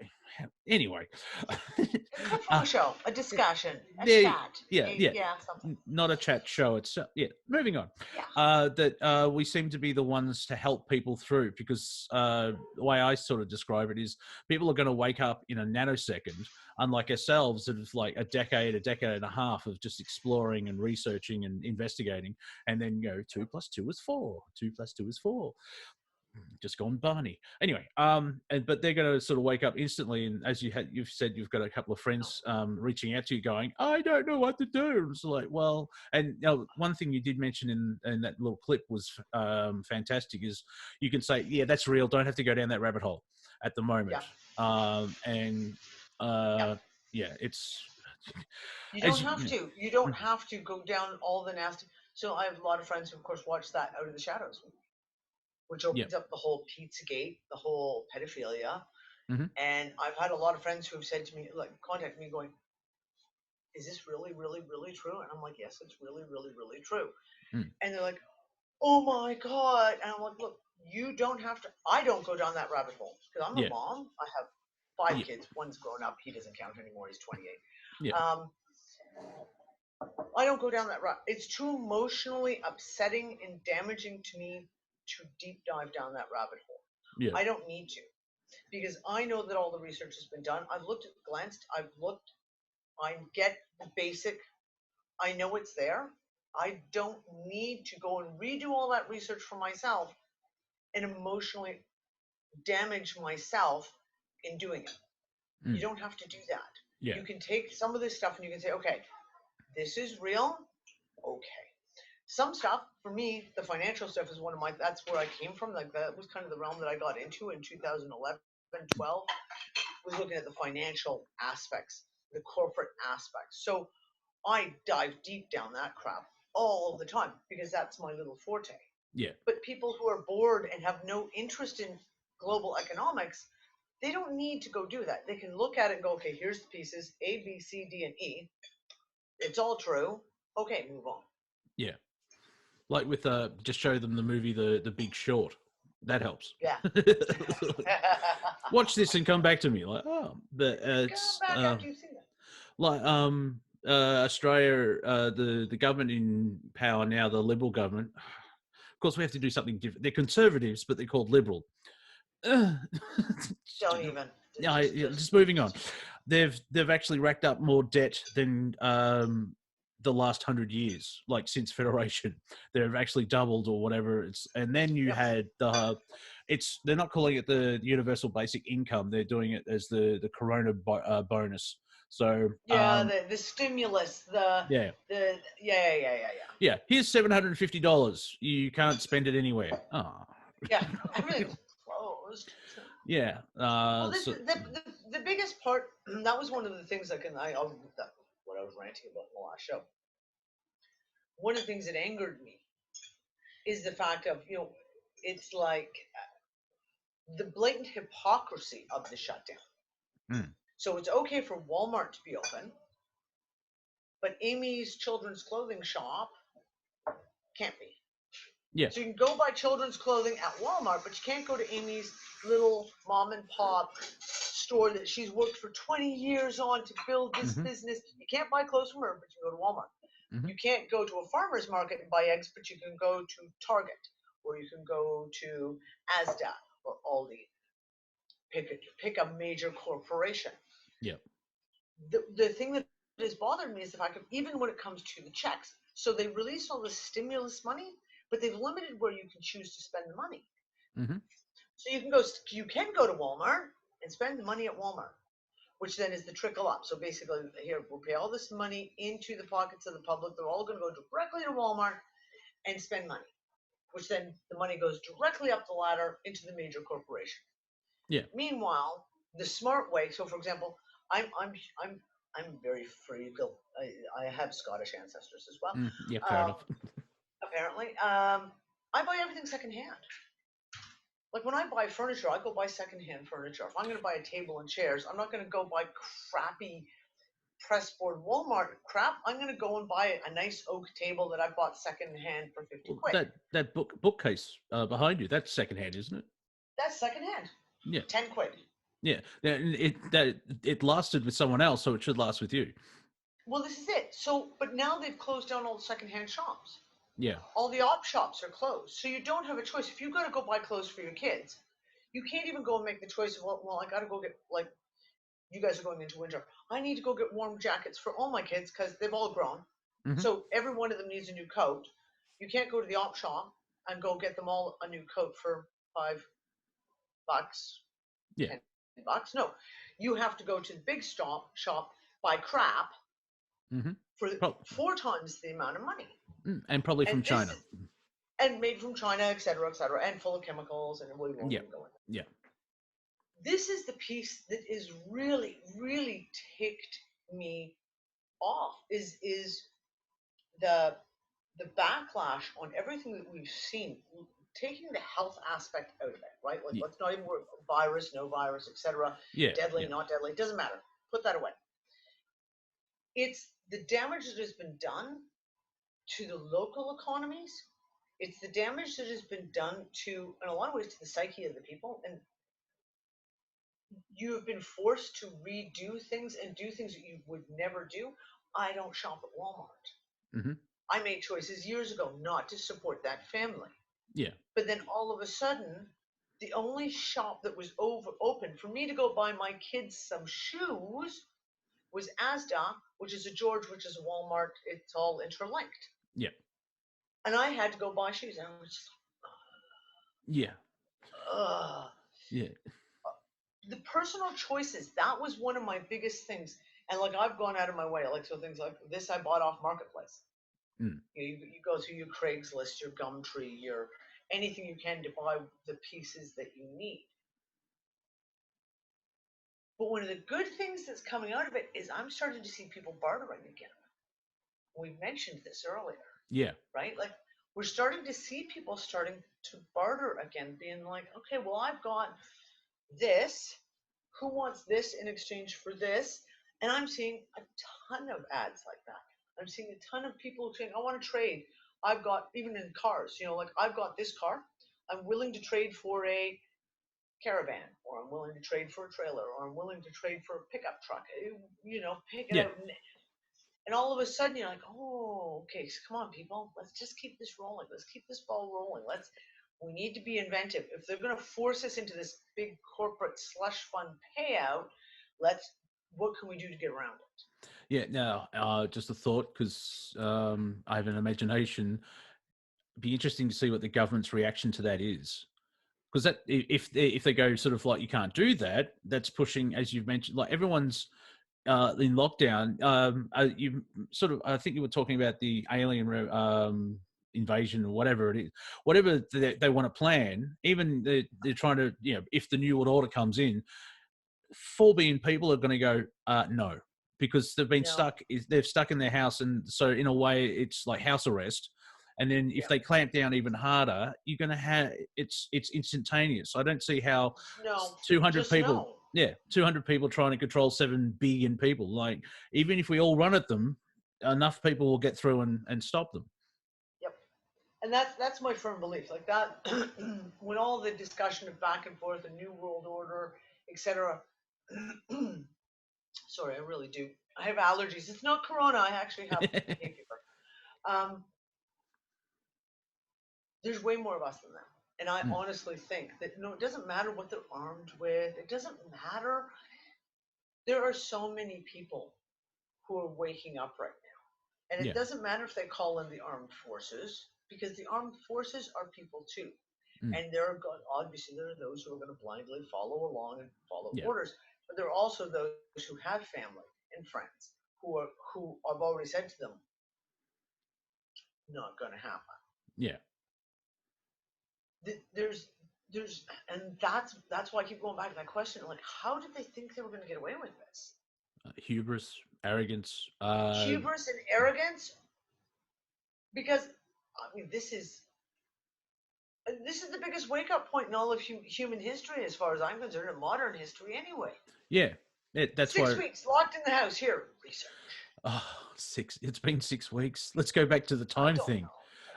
Anyway, A clip from uh, a show, a discussion, a there, chat, yeah, yeah, something. not a chat show. It's yeah. Moving on. Yeah. That we seem to be the ones to help people through because the way I sort of describe it is people are going to wake up in a nanosecond, unlike ourselves, that is like a decade and a half of just exploring and researching and investigating, and then 2 + 2 is 4. 2 + 2 is 4. Just gone Barney. Anyway, but they're going to sort of wake up instantly, and as you've said, you've got a couple of friends reaching out to you, going, "I don't know what to do." It's like, well, and one thing you did mention in that little clip was fantastic. Is you can say, "Yeah, that's real. Don't have to go down that rabbit hole at the moment." And yeah, it's You as don't have to. You don't have to go down all the nasty. So I have a lot of friends who, of course, watch that Out of the Shadows, which opens up the whole Pizzagate, the whole pedophilia. Mm-hmm. And I've had a lot of friends who have said to me, like, contact me going, "Is this really, really, really true?" And I'm like, "Yes, it's really, really, really true." Mm. And they're like, "Oh my God." And I'm like, "Look, you don't have to. I don't go down that rabbit hole because I'm a mom. I have 5 kids. One's grown up. He doesn't count anymore. He's 28. Yeah. I don't go down that route. It's too emotionally upsetting and damaging to me to deep dive down that rabbit hole. Yeah. I don't need to because I know that all the research has been done. I've looked at glanced, I've looked, I get the basic, I know it's there. I don't need to go and redo all that research for myself and emotionally damage myself in doing it. You don't have to do that. Yeah. You can take some of this stuff and you can say, okay, this is real. Okay. Some stuff for me, the financial stuff is that's where I came from. Like that was kind of the realm that I got into in 2011, 12, was looking at the financial aspects, the corporate aspects. So I dive deep down that crap all the time because that's my little forte. Yeah. But people who are bored and have no interest in global economics, they don't need to go do that. They can look at it and go, okay, here's the pieces, A, B, C, D, and E. It's all true. Okay, move on. Yeah. Like with just show them the movie the Big Short. That helps. Yeah. Watch this and come back to me. Like, oh, but it's come back after you've seen it. Like Australia, the government in power now, the Liberal government. Of course, we have to do something different. They're conservatives, but they're called Liberal. Don't even. Just moving on. They've actually racked up more debt than the last 100 years, like since Federation. They've actually doubled or whatever. And then you had they're not calling it the universal basic income. They're doing it as the Corona bonus. So the stimulus, yeah. Here's $750. You can't spend it anywhere. Oh. Yeah, everything's closed. Yeah. Well, the biggest part, that was one of the things what I was ranting about in the last show. One of the things that angered me is the fact of, it's like the blatant hypocrisy of the shutdown. So it's okay for Walmart to be open, but Amy's children's clothing shop can't be. Yeah. So you can go buy children's clothing at Walmart, but you can't go to Amy's little mom and pop store that she's worked for 20 years on to build this business. You can't buy clothes from her, but you can go to Walmart. You can't go to a farmer's market and buy eggs, but you can go to Target, or you can go to Asda or Aldi. Pick a major corporation. Yeah. The thing that has bothered me is the fact of, even when it comes to the checks, so they released all this stimulus money, but they've limited where you can choose to spend the money. So you can go to Walmart and spend the money at Walmart, which then is the trickle up. So basically, here, we'll pay all this money into the pockets of the public. They're all going to go directly to Walmart and spend money, which then the money goes directly up the ladder into the major corporation. Yeah. Meanwhile, the smart way. So, for example, I'm very frugal. I have Scottish ancestors as well. Yeah, fair enough. apparently. I buy everything secondhand. Like when I buy furniture, I go buy secondhand furniture. If I'm going to buy a table and chairs, I'm not going to go buy crappy pressboard Walmart crap. I'm going to go and buy a nice oak table that I bought secondhand for 50 Well, quid. that bookcase behind you, that's secondhand, isn't it? That's secondhand. Yeah. 10 quid. Yeah. It lasted with someone else, so it should last with you. Well, this is it. So, but now they've closed down all the secondhand shops. Yeah. All the op shops are closed. So you don't have a choice. If you got to go buy clothes for your kids, you can't even go and make the choice of, well, I got to go get, like, you guys are going into winter. I need to go get warm jackets for all my kids because they've all grown. Mhm. So every one of them needs a new coat. You can't go to the op shop and go get them all a new coat for $5, Yeah. $10. No, you have to go to the big shop, buy crap Mhm. for Pro- 4 times the amount of money. And probably from And China. and made from China, et cetera, and full of chemicals, and we won't Yeah. even go into. Yeah. This is the piece that is really, really ticked me off. Is the backlash on everything that we've seen, taking the health aspect out of it, right? Like, Yeah. let's not even worry about virus, no virus, et cetera. Yeah. Deadly, Yeah. not deadly, doesn't matter. Put that away. It's the damage that has been done to the local economies. It's the damage that has been done to, in a lot of ways, to the psyche of the people. And you have been forced to redo things and do things that you would never do. I don't shop at Walmart. Mhm. I made choices years ago not to support that family. Yeah. But then all of a sudden, the only shop that was open for me to go buy my kids some shoes was Asda, which is a George, which is a Walmart. It's all interlinked. Yeah. And I had to go buy shoes. And I was just, Yeah. ugh. Yeah. The personal choices, that was one of my biggest things. And like, I've gone out of my way, like, so things like this I bought off Marketplace. Mm. You go through your Craigslist, your Gumtree, your anything you can to buy the pieces that you need. But one of the good things that's coming out of it is I'm starting to see people bartering again. We mentioned this earlier, Yeah. right? Like, we're starting to see people starting to barter again, being like, okay, well, I've got this. Who wants this in exchange for this? And I'm seeing a ton of ads like that. I'm seeing a ton of people saying, I want to trade. I've got, even in cars, like, I've got this car. I'm willing to trade for a caravan, or I'm willing to trade for a trailer, or I'm willing to trade for a pickup truck. Pick it Yeah. out. And all of a sudden you're like, oh, okay, so come on, people. Let's just keep this rolling. Let's keep this ball rolling. We need to be inventive. If they're going to force us into this big corporate slush fund payout, what can we do to get around it? Yeah. Now, just a thought, because I have an imagination. It'd be interesting to see what the government's reaction to that is. Because that, if they go sort of like, you can't do that, that's pushing, as you've mentioned, like everyone's in lockdown. You sort of, I think you were talking about the alien invasion or whatever it is, whatever they want to plan. Even they're trying to, if the new world order comes in, 4 billion people are going to go no, because they've been stuck. They're stuck in their house, and so in a way, it's like house arrest. And then if they clamp down even harder, you're going to have it's instantaneous. I don't see how No, 200 people, no. 200 people trying to control 7 billion people. Like, even if we all run at them, enough people will get through and stop them. Yep. And that's my firm belief. Like that, when all the discussion of back and forth, a new world order, etc. Sorry, I really do. I have allergies. It's not corona. I actually have hay fever. There's way more of us than that. And I honestly think that, it doesn't matter what they're armed with. It doesn't matter. There are so many people who are waking up right now. And it doesn't matter if they call in the armed forces, because the armed forces are people too. And obviously there are those who are going to blindly follow along and follow orders. But there are also those who have family and friends who I've already said to them, not going to happen. Yeah. There's and that's why I keep going back to that question. Like, how did they think they were going to get away with this? Hubris, arrogance. Hubris and arrogance. Because I mean, this is the biggest wake up point in all of human history, as far as I'm concerned, in modern history, anyway. Yeah, that's Six why. weeks locked in the house. Here, research. Oh, it's been 6 weeks. Let's go back to the I time don't thing. know.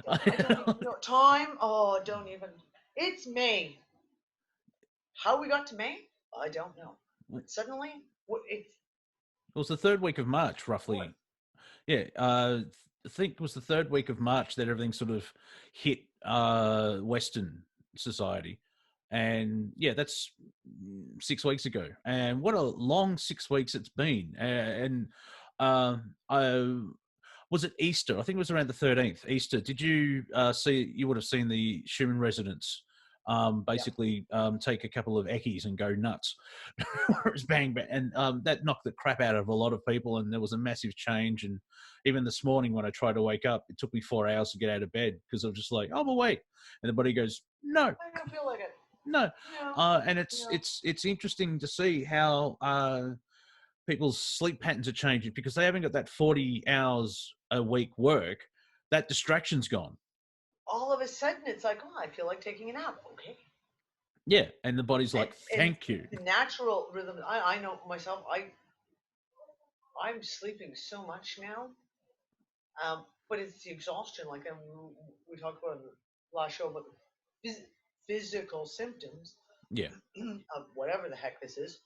I don't even know time. Oh, don't even. It's May. How we got to May, I don't know. But suddenly, it's It was the third week of March, roughly. what? Yeah, I think it was the third week of March that everything sort of hit Western society, and yeah, that's 6 weeks ago. And what a long 6 weeks it's been. And I was it Easter? I think it was around the 13th. Easter. Did you see? You would have seen the Schumann resonance. Yeah. Basically, take a couple of eckies and go nuts. It was bang bang, and that knocked the crap out of a lot of people. And there was a massive change. And even this morning, when I tried to wake up, it took me 4 hours to get out of bed because I was just like, I'm awake, and the body goes, no, I don't feel like it. no. No. And it's No. it's interesting to see how people's sleep patterns are changing because they haven't got that 40 hours a week work. That distraction's gone. All of a sudden, it's like, oh, I feel like taking a nap. Okay. Yeah, and the body's like, And thank you. the natural rhythm. I know myself. I'm sleeping so much now. But it's the exhaustion. Like we talked about in the last show about the physical symptoms Yeah, of whatever the heck this is.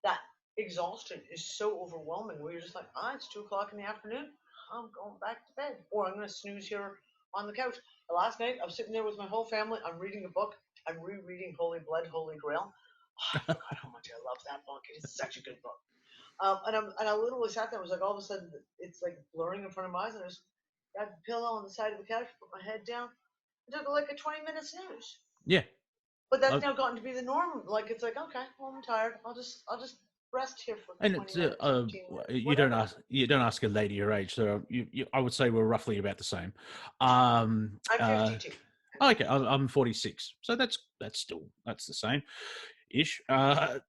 That exhaustion is so overwhelming where you're just like, it's 2 o'clock in the afternoon. I'm going back to bed. Or I'm going to snooze here on the couch. Last night, I was sitting there with my whole family. I'm reading a book. I'm rereading Holy Blood, Holy Grail. Oh, I forgot how much I love that book. It is such a good book. And I literally sat there. It was like all of a sudden, it's like blurring in front of my eyes. And I just got the pillow on the side of the couch, put my head down. I took like a 20-minute snooze. yeah. But that's now gotten to be the norm. Like it's like, okay, well, I'm tired. I'll just rest here for And 20 it's minutes, 15 minutes, whatever. you don't ask a lady your age, so I would say we're roughly about the same. I'm 52. Okay, I'm 46, so that's the same ish. I've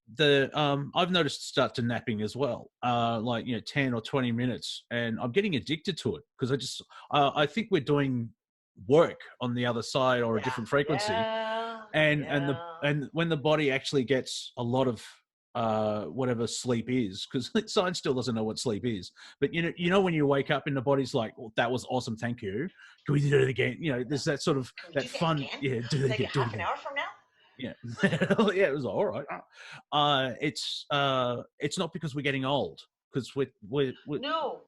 noticed start to napping as well, like 10 or 20 minutes, and I'm getting addicted to it because I think we're doing work on the other side or a different frequency, Yeah. and when the body actually gets a lot of whatever sleep is, because science still doesn't know what sleep is, but when you wake up and the body's like, well, that was awesome, thank you, can we do it again? There's that sort of that fun, yeah, do it like again, half an hour from now. yeah. Yeah, it was all right. It's not because we're getting old, because we're No,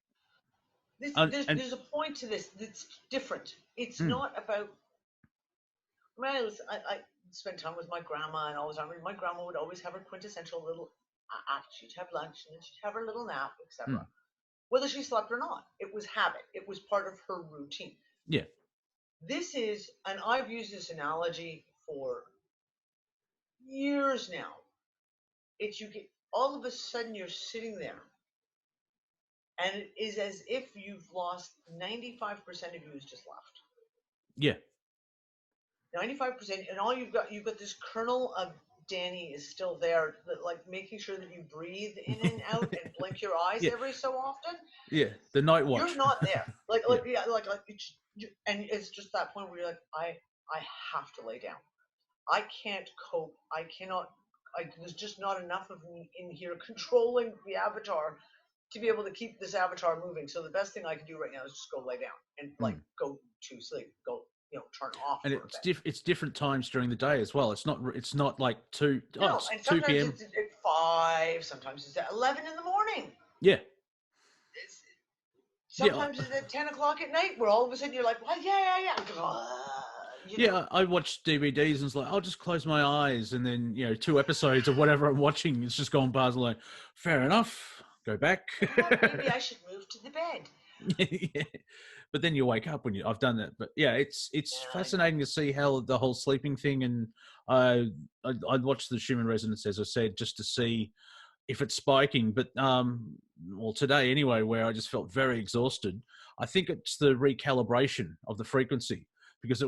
there's a point to this that's different. It's not about. I spent time with my grandma and always. I mean, my grandma would always have her quintessential little. She'd have lunch and then she'd have her little nap, etc. Whether she slept or not, it was habit. It was part of her routine. Yeah. This is, and I've used this analogy for years now. It's you get all of a sudden you're sitting there, and it is as if you've lost 95% of you is just left. Yeah. 95%, and all you've got this kernel of Danny is still there, that, like making sure that you breathe in and out and blink your eyes every so often. Yeah, the night watch. You're not there. And it's just that point where you're like, I have to lay down. I can't cope. I cannot. There's just not enough of me in here controlling the avatar to be able to keep this avatar moving. So the best thing I can do right now is just go lay down and go to sleep. Go, turn off. And it's different times during the day as well. It's not like 2 and 2 p.m. It's at 5. Sometimes it's at 11 in the morning. Yeah. Sometimes it's at 10 o'clock at night, where all of a sudden you're like, well, yeah. Yeah, I watch DVDs and it's like, I'll just close my eyes, and then 2 episodes of whatever I'm watching, it's just gone past. Like, fair enough, go back. Maybe I should move to the bed. Yeah. But then you wake up when I've done that. But yeah, it's fascinating to see how the whole sleeping thing, and I'd watch the Schumann resonance, as I said, just to see if it's spiking. But well, today anyway, where I just felt very exhausted, I think it's the recalibration of the frequency, because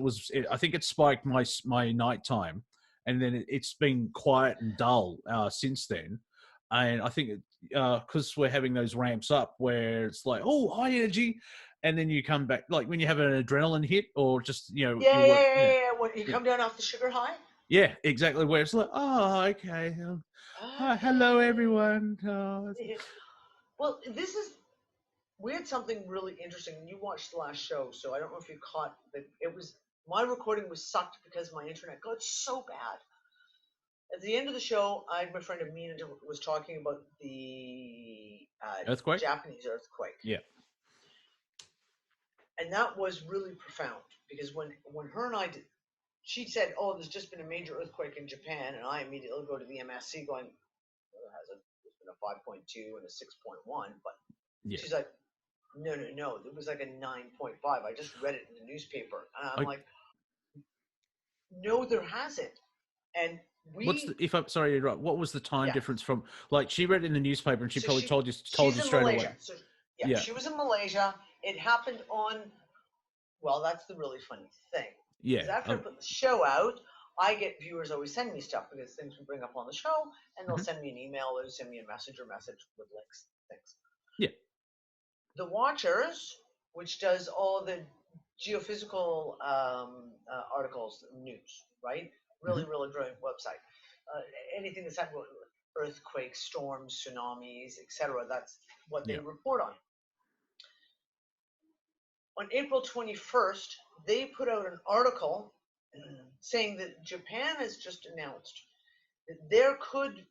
I think it spiked my nighttime, and then it's been quiet and dull since then. And I think because we're having those ramps up where it's like, oh, high energy, and then you come back, like when you have an adrenaline hit, or just Yeah. When you come down off the sugar high. yeah, exactly. Where it's like, oh, okay, hi, hello everyone. Oh, Well, we had something really interesting. You watched the last show, so I don't know if you caught that. It was my recording was sucked because my internet got so bad. At the end of the show, my friend Amina was talking about the earthquake. Japanese earthquake. Yeah. And that was really profound because when her and I did, she said, "Oh, there's just been a major earthquake in Japan," and I immediately go to the MSC going, well, there's been a 5.2 and a 6.1, but she's like, no, it was like a 9.5. I just read it in the newspaper, and I'm like, no, there hasn't. And if I'm sorry, you're right. What was the time difference from, like, she read it in the newspaper and she probably told you straight Malaysia. away. So, yeah, she was in Malaysia. It happened on, well, that's the really funny thing. Yeah. After I put the show out, I get viewers always send me stuff because things we bring up on the show, and they'll send me an email or send me a message with links, things. Yeah. The Watchers, which does all the geophysical articles, news, right? Really brilliant website. Anything that's happening, earthquakes, storms, tsunamis, etc. That's what they report on. On April 21st, they put out an article saying that Japan has just announced that there could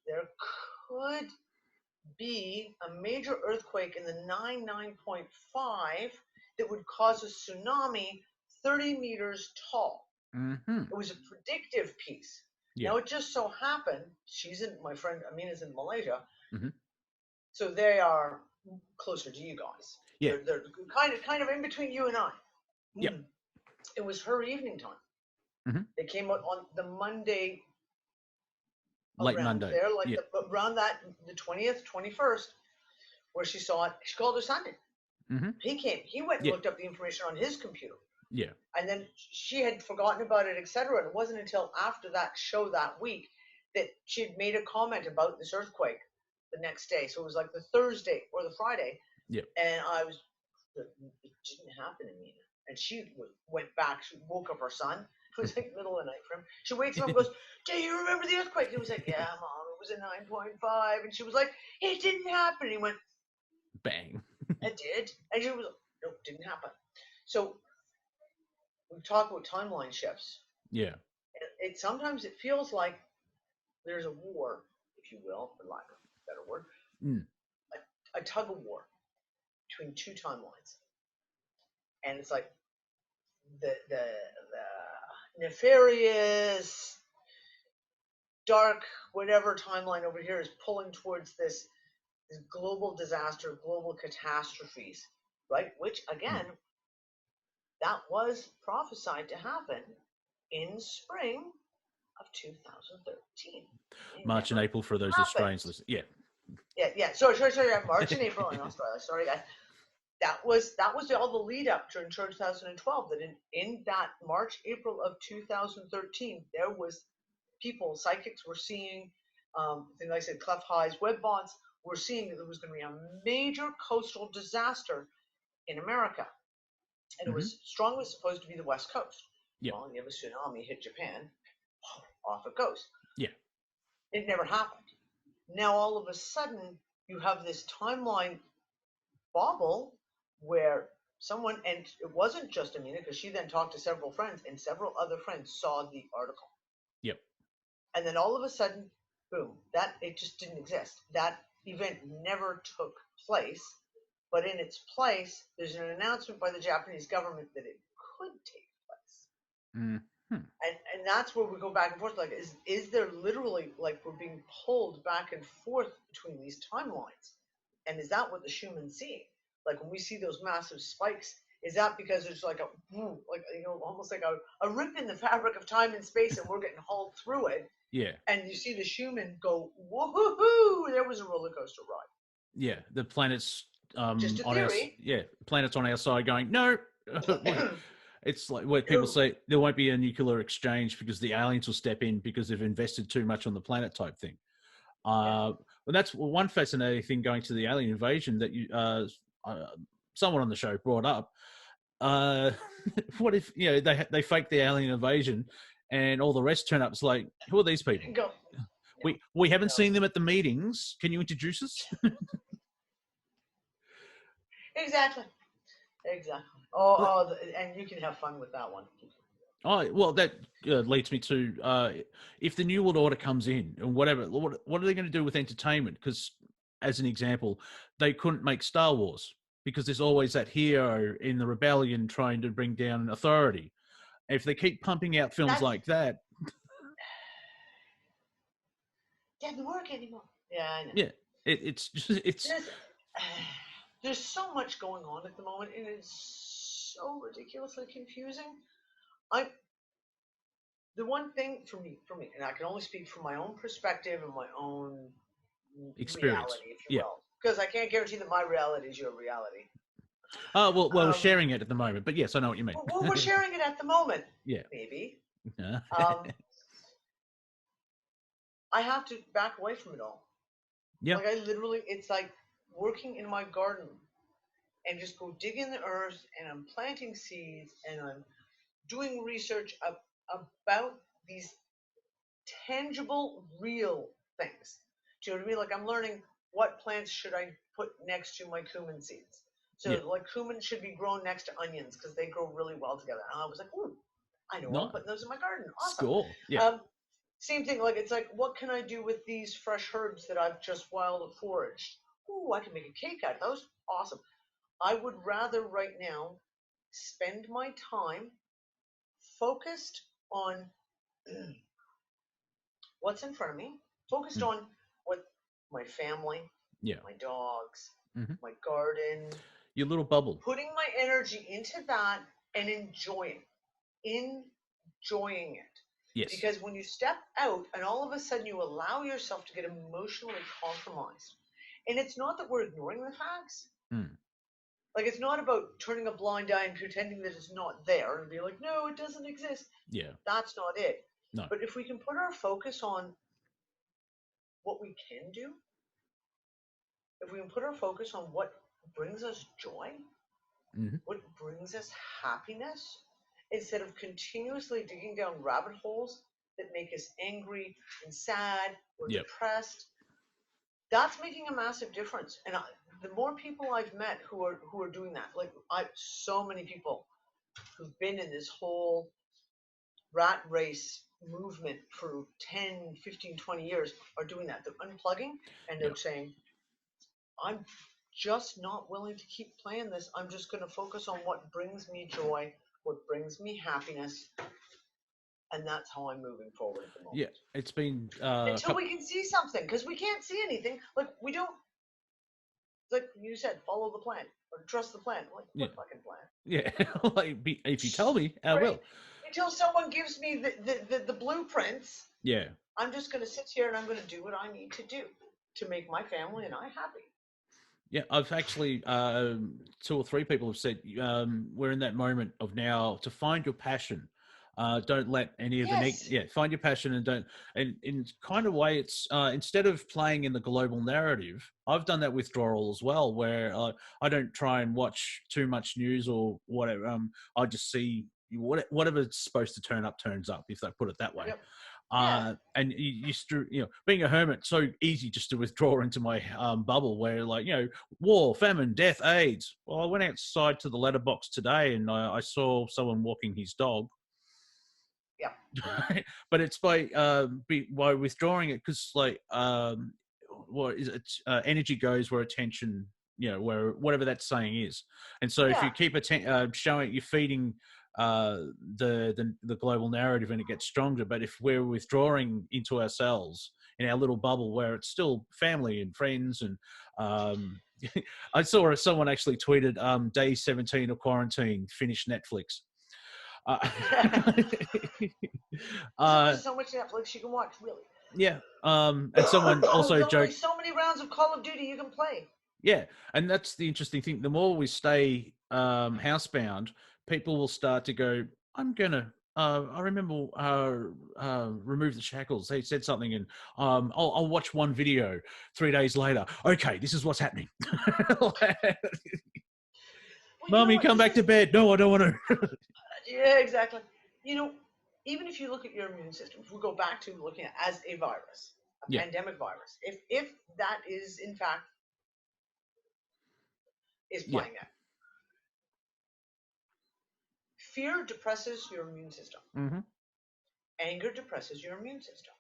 be a major earthquake in the 9.5 that would cause a tsunami 30 meters tall. It was a predictive piece. Now it just so happened my friend Amina's in Malaysia, so they are closer to you guys. Yeah, they're kind of in between you and I. Yeah, it was her evening time. They came out on the Monday, late Monday, there, around that the 20th, 21st, where she saw it. She called her son in. He came. He went and looked up the information on his computer. Yeah. And then she had forgotten about it, etc. And it wasn't until after that show that week that she had made a comment about this earthquake the next day. So it was like the Thursday or the Friday. Yeah. And it didn't happen to me. And she went back. She woke up her son. It was like middle of the night for him. She wakes him up and goes, "Do you remember the earthquake?" He was like, "Yeah, Mom, it was a 9.5. And she was like, "It didn't happen." And he went, bang. It did. And she was like, "No, it didn't happen." So we talk about timeline shifts. Yeah. It sometimes it feels like there's a war, if you will, for lack of a better word, a tug of war between two timelines, and it's like the nefarious, dark, whatever timeline over here is pulling towards this global disaster, global catastrophes, right? Which again. That was prophesied to happen in spring of 2013. March and April for those Australians listening. Yeah. Yeah. Sorry. March and April in Australia. Sorry, guys. That was all the lead up during 2012. That in that March, April of 2013, there was psychics were seeing, things like I said, Clef Highs, web bots were seeing that there was going to be a major coastal disaster in America. And it was strongly supposed to be the West Coast. Yeah. Well, you have a tsunami hit Japan, off it goes. Yeah. It never happened. Now, all of a sudden, you have this timeline bobble where someone, and it wasn't just Amina, because she then talked to several friends, and several other friends saw the article. Yep. And then all of a sudden, boom, it just didn't exist. That event never took place. But in its place, there's an announcement by the Japanese government that it could take place. And that's where we go back and forth. Like, is there literally, like, we're being pulled back and forth between these timelines? And is that what the Schumann's seeing? Like, when we see those massive spikes, is that because there's like almost like a rip in the fabric of time and space, and we're getting hauled through it? Yeah. And you see the Schumann go, woohoo! There was a roller coaster ride. Yeah, the planets. Just a theory. Planets on our side going, no. It's like where people say there won't be a nuclear exchange because the aliens will step in because they've invested too much on the planet type thing. But that's one fascinating thing going to the alien invasion that someone on the show brought up, what if they fake the alien invasion, and all the rest turn up? It's like, who are these people? Go. We haven't seen them at the meetings. Can you introduce us? Exactly. And you can have fun with that one. Oh, well, that leads me to if the New World Order comes in and whatever, what are they going to do with entertainment? Because, as an example, they couldn't make Star Wars because there's always that hero in the rebellion trying to bring down authority. If they keep pumping out films like that, doesn't work anymore. Yeah, I know. Yeah, it's there's so much going on at the moment, and it's so ridiculously confusing. The one thing for me, and I can only speak from my own perspective and my own experience, reality, if you will, because I can't guarantee that my reality is your reality. Well, we're sharing it at the moment, but yes, I know what you mean. Well, we're sharing it at the moment. Yeah, maybe. I have to back away from it all. Yeah, like I literally, it's like working in my garden and just go dig in the earth, and I'm planting seeds, and I'm doing research about these tangible, real things. Do you know what I mean? Like, I'm learning what plants should I put next to my cumin seeds. So, like, cumin should be grown next to onions because they grow really well together. And I was like, ooh, I know, I'm putting those in my garden. Awesome. Cool. Yeah. Same thing. Like, it's like, what can I do with these fresh herbs that I've just wild foraged? Ooh, I can make a cake out of those. Awesome. I would rather right now spend my time focused on what's in front of me, focused on what my family, my dogs, my garden, your little bubble, putting my energy into that and enjoying it. Yes. Because when you step out and all of a sudden you allow yourself to get emotionally compromised, and it's not that we're ignoring the facts. Like, it's not about turning a blind eye and pretending that it's not there and be like, no, it doesn't exist. Yeah. That's not it. No. But if we can put our focus on what we can do, if we can put our focus on what brings us joy, what brings us happiness, instead of continuously digging down rabbit holes that make us angry and sad or depressed, that's making a massive difference. And the more people I've met who are doing that, like, so many people who've been in this whole rat race movement for 10, 15, 20 years are doing that. They're unplugging and they're saying, I'm just not willing to keep playing this. I'm just going to focus on what brings me joy, what brings me happiness. And that's how I'm moving forward at the moment. Yeah, it's been until we can see something, because we can't see anything. Like, we don't, like you said, follow the plan or trust the plan. Like, what fucking plan? Yeah, like, if you tell me, I will. Until someone gives me the blueprints. Yeah. I'm just going to sit here and I'm going to do what I need to do to make my family and I happy. Yeah, I've actually 2 or 3 people have said we're in that moment of now to find your passion. Don't let any of find your passion and don't. And in kind of way, it's instead of playing in the global narrative, I've done that withdrawal as well, where I don't try and watch too much news or whatever. I just see whatever's supposed to turn up turns up, if they put it that way. Yep. And being a hermit, so easy just to withdraw into my bubble where, like, war, famine, death, AIDS. Well, I went outside to the letterbox today and I saw someone walking his dog. Yeah. But it's by withdrawing it, because, like, what is it? Energy goes where attention, where whatever that saying is. And so if you keep showing, you're feeding the global narrative and it gets stronger. But if we're withdrawing into ourselves in our little bubble where it's still family and friends and I saw someone actually tweeted day 17 of quarantine, finish Netflix. There's so much Netflix you can watch, really. Yeah. And someone also joked, so many rounds of Call of Duty you can play. Yeah, and that's the interesting thing. The more we stay housebound, people will start to go, I'm going to, I remember Remove the Shackles. They said something and I'll watch one video 3 days later. Okay, this is what's happening. Mommy, come back to bed. No, I don't want to. Yeah, exactly. Even if you look at your immune system, if we go back to looking at as a virus, a Yeah. pandemic virus, if that is in fact is Yeah. playing out, fear depresses your immune system. Mm-hmm. Anger depresses your immune system.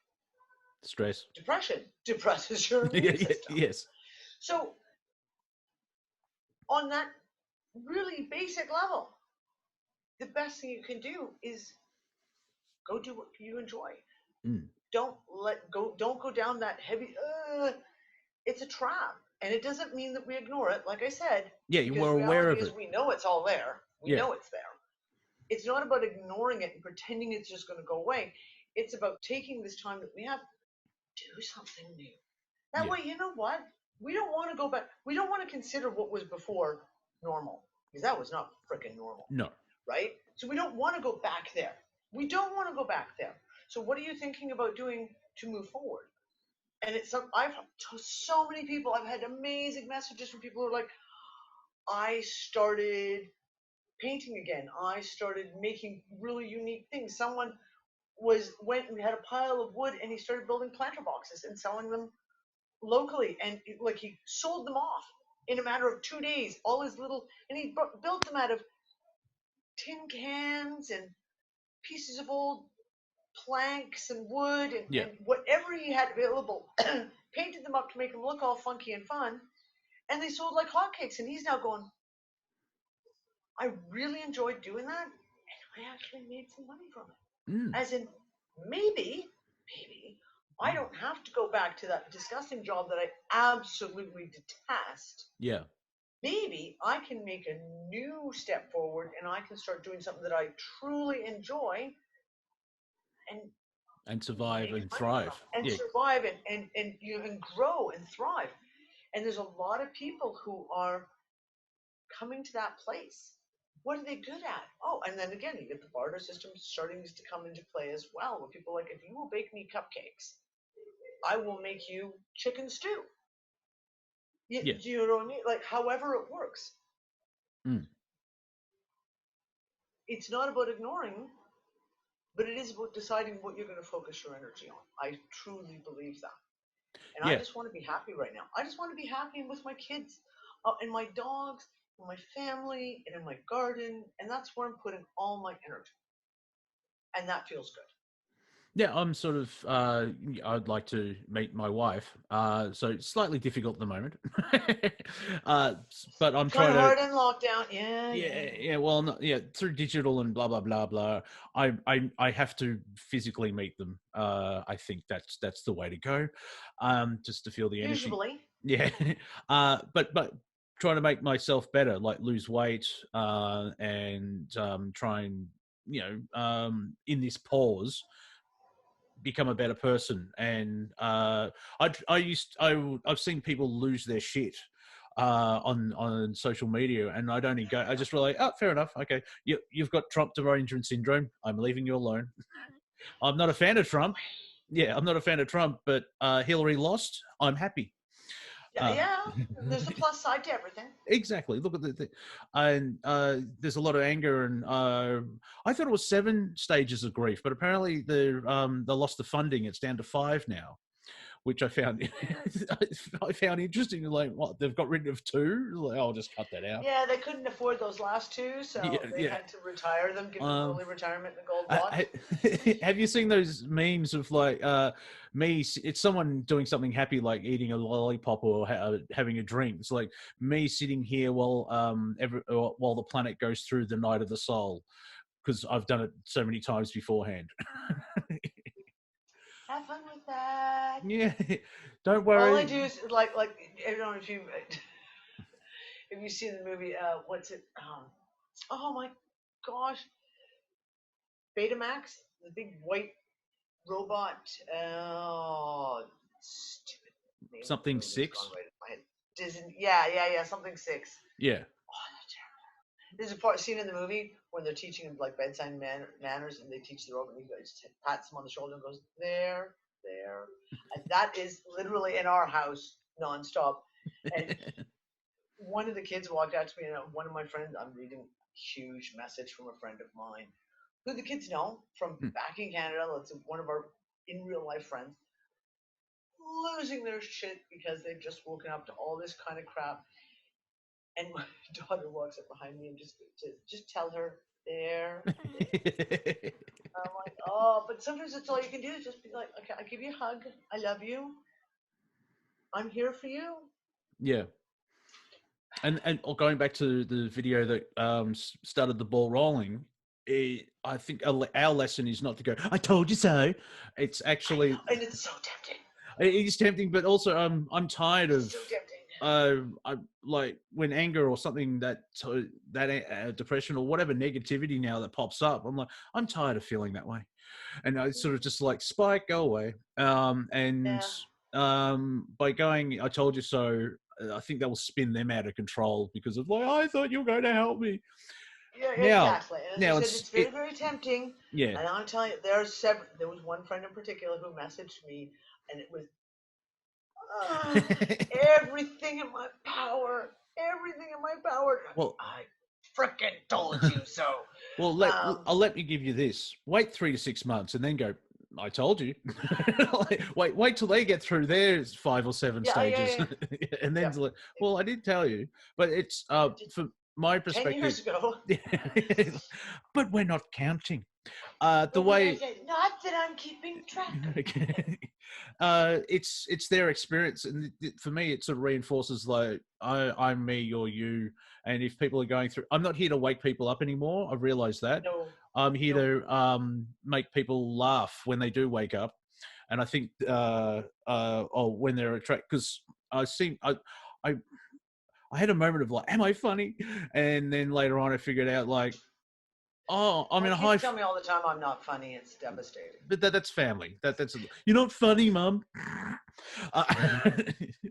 Stress. Depression depresses your immune system. Yes. So, on that really basic level, the best thing you can do is go do what you enjoy. Mm. Don't go down that heavy. It's a trap, and it doesn't mean that we ignore it. Like I said, Yeah, you because were aware reality of is it. we know it's all there. We Yeah. know it's there. It's not about ignoring it and pretending it's just going to go away. It's about taking this time that we have, do something new. That way, you know what? We don't want to go back. We don't want to consider what was before normal, because that was not freaking normal. No. Right? So we don't want to go back there. We don't want to go back there. So what are you thinking about doing to move forward? And I've so many people, I've had amazing messages from people who are like, I started painting again. I started making really unique things. Someone went and had a pile of wood and he started building planter boxes and selling them locally, and like he sold them off in a matter of 2 days, all his little, and he built them out of tin cans and pieces of old planks and wood and whatever he had available, painted them up to make them look all funky and fun, and they sold like hotcakes. And he's now going, I really enjoyed doing that, and I actually made some money from it. As in, maybe I don't have to go back to that disgusting job that I absolutely detest. Yeah. Maybe I can make a new step forward and I can start doing something that I truly enjoy and survive and thrive. And survive and grow and thrive. And there's a lot of people who are coming to that place. What are they good at? Oh, and then again, you get the barter system starting to come into play as well, where people are like, if you will bake me cupcakes, I will make you chicken stew. Do you know what I mean? Like, however it works. It's not about ignoring, but it is about deciding what you're going to focus your energy on. I truly believe that. And I just want to be happy right now. I just want to be happy with my kids and my dogs and my family and in my garden. And that's where I'm putting all my energy. And that feels good. Yeah, I'm sort of, I'd like to meet my wife. So it's slightly difficult at the moment. But I'm trying to. Hard in lockdown. Yeah. Well, through digital and blah, blah, blah, blah. I have to physically meet them. I think that's the way to go. Just to feel the energy. Usually. Yeah. But trying to make myself better, like lose weight, and try and, in this pause, become a better person. And I've seen people lose their shit on social media, and I just really, oh, fair enough, okay, you've got Trump derangement syndrome, I'm leaving you alone. I'm not a fan of Trump. I'm not a fan of Trump, but Hillary lost, I'm happy. There's a plus side to everything. Exactly. Look at the thing. And there's a lot of anger, and I thought it was 7 stages of grief, but apparently they lost the funding. It's down to 5 now, which I found interesting. Like, what, they've got rid of 2? Like, I'll just cut that out. Yeah, they couldn't afford those last 2, so they had to retire them, give them early retirement and a gold watch. Have you seen those memes of like me? It's someone doing something happy, like eating a lollipop or having a drink. It's like me sitting here while the planet goes through the night of the soul, because I've done it so many times beforehand. Have fun with that. Yeah, don't worry. All I do is like I don't know if you see the movie, what's it? Oh my gosh, Betamax, the big white robot. Stupid name. Something 6. Right, Disney. Yeah. Something 6. Yeah. There's a scene in the movie when they're teaching him like bedside manners, and they teach the robot, and he just pats him on the shoulder and goes, there. And that is literally in our house nonstop. And one of the kids walked out to me, and one of my friends, I'm reading a huge message from a friend of mine who the kids know from Hmm. back in Canada. Let's one of our in real life friends losing their shit because they've just woken up to all this kind of crap. And my daughter walks up behind me and just tell her there. I'm like, oh, but sometimes it's all you can do is just be like, okay, I give you a hug. I love you. I'm here for you. Yeah. And going back to the video that started the ball rolling, I think our lesson is not to go, I told you so. It's actually, and it's so tempting. it is tempting, but also I'm tired It's of so tempting. I like when anger or something that depression or whatever negativity now that pops up. I'm like, I'm tired of feeling that way, and I sort of just like, Spike, go away. And Yeah. by going, I told you so. I think that will spin them out of control because of like, I thought you were going to help me. Yeah, Now, exactly. And as I now said, it's very, very tempting. yeah. And I'm telling you, there are several. There was one friend in particular who messaged me, and it was uh, everything in my power, everything in my power. Well, I frickin' told you so. well, let me give you this. Wait 3 to 6 months and then go, I told you. wait till they get through their 5 or 7 stages, and then Yep. like, well, I did tell you, but it's from my 10 perspective. years ago. But we're not counting. The But way not that I'm keeping track of. it's their experience, and for me, it sort of reinforces like I'm me, you're you, and if people are going through, I'm not here to wake people up anymore. I've realized that. No, I'm here no. to make people laugh when they do wake up, and I think or when they're attracted, because I I had a moment of like, am I funny? And then later on, I figured out like, oh, I'm My in a kids tell me all the time I'm not funny. It's devastating. but that's family. That's you're not funny, mum.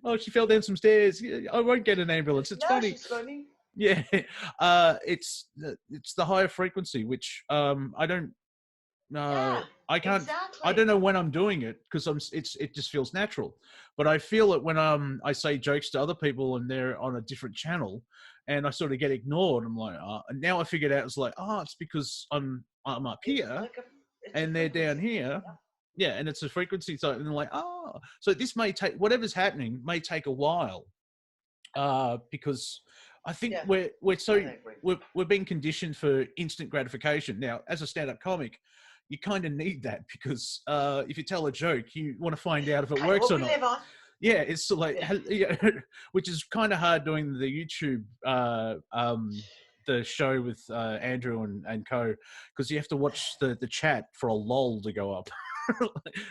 Oh, she fell down some stairs. I won't get an ambulance. It's Yeah, funny. she's funny. Yeah, it's the higher frequency, which I don't. Yeah, I can't. I exactly. don't know when I'm doing it because it just feels natural. But I feel it when I say jokes to other people and they're on a different channel, and I sort of get ignored. I'm like, and now I figured out it's like, it's because I'm up It's here like it's a and they're down frequency thing. here. Yeah. Yeah, and it's a frequency. So and they're like, so this may take whatever's happening may take a while, because I think Yeah, we're so I agree. we're being conditioned for instant gratification. Now, as a stand-up comic, you kind of need that because if you tell a joke, you want to find out if it Kind of works what or we not. live on. Yeah, it's like, Yeah. which is kind of hard doing the YouTube, the show with Andrew and co, because you have to watch the chat for a lull to go up.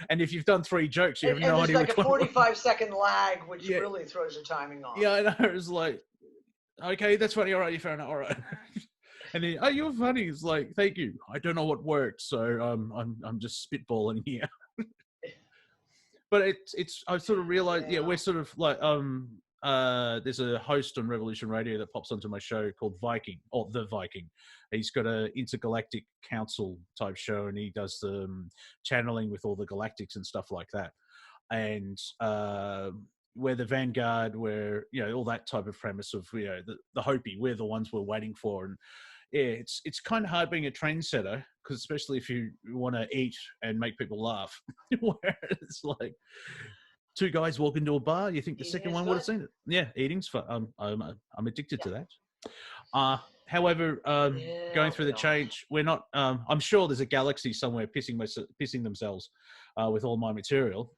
And if you've done 3 jokes, you have And no there's idea like a which one. 45-second lag, which Yeah, really throws your timing off. yeah, I know. It's like, okay, that's funny. All right, you found it. All right. And then, oh, you're funny. It's like, thank you. I don't know what worked, so I'm just spitballing here. But it's I sort of realized, yeah, we're Yeah. sort of like there's a host on Revolution Radio that pops onto my show called Viking, or The Viking. He's got a intergalactic council type show, and he does the channeling with all the galactics and stuff like that. And we're the vanguard, we're all that type of premise of the Hopi. We're the ones we're waiting for, and yeah, it's kind of hard being a trendsetter, because especially if you want to eat and make people laugh. Where it's like 2 guys walk into a bar, you think the Eating second is one would have good. seen it. Yeah, eating's fun. I'm addicted Yeah. to that. However, going Yeah, through we the are. change, we're not. I'm sure there's a galaxy somewhere pissing themselves with all my material.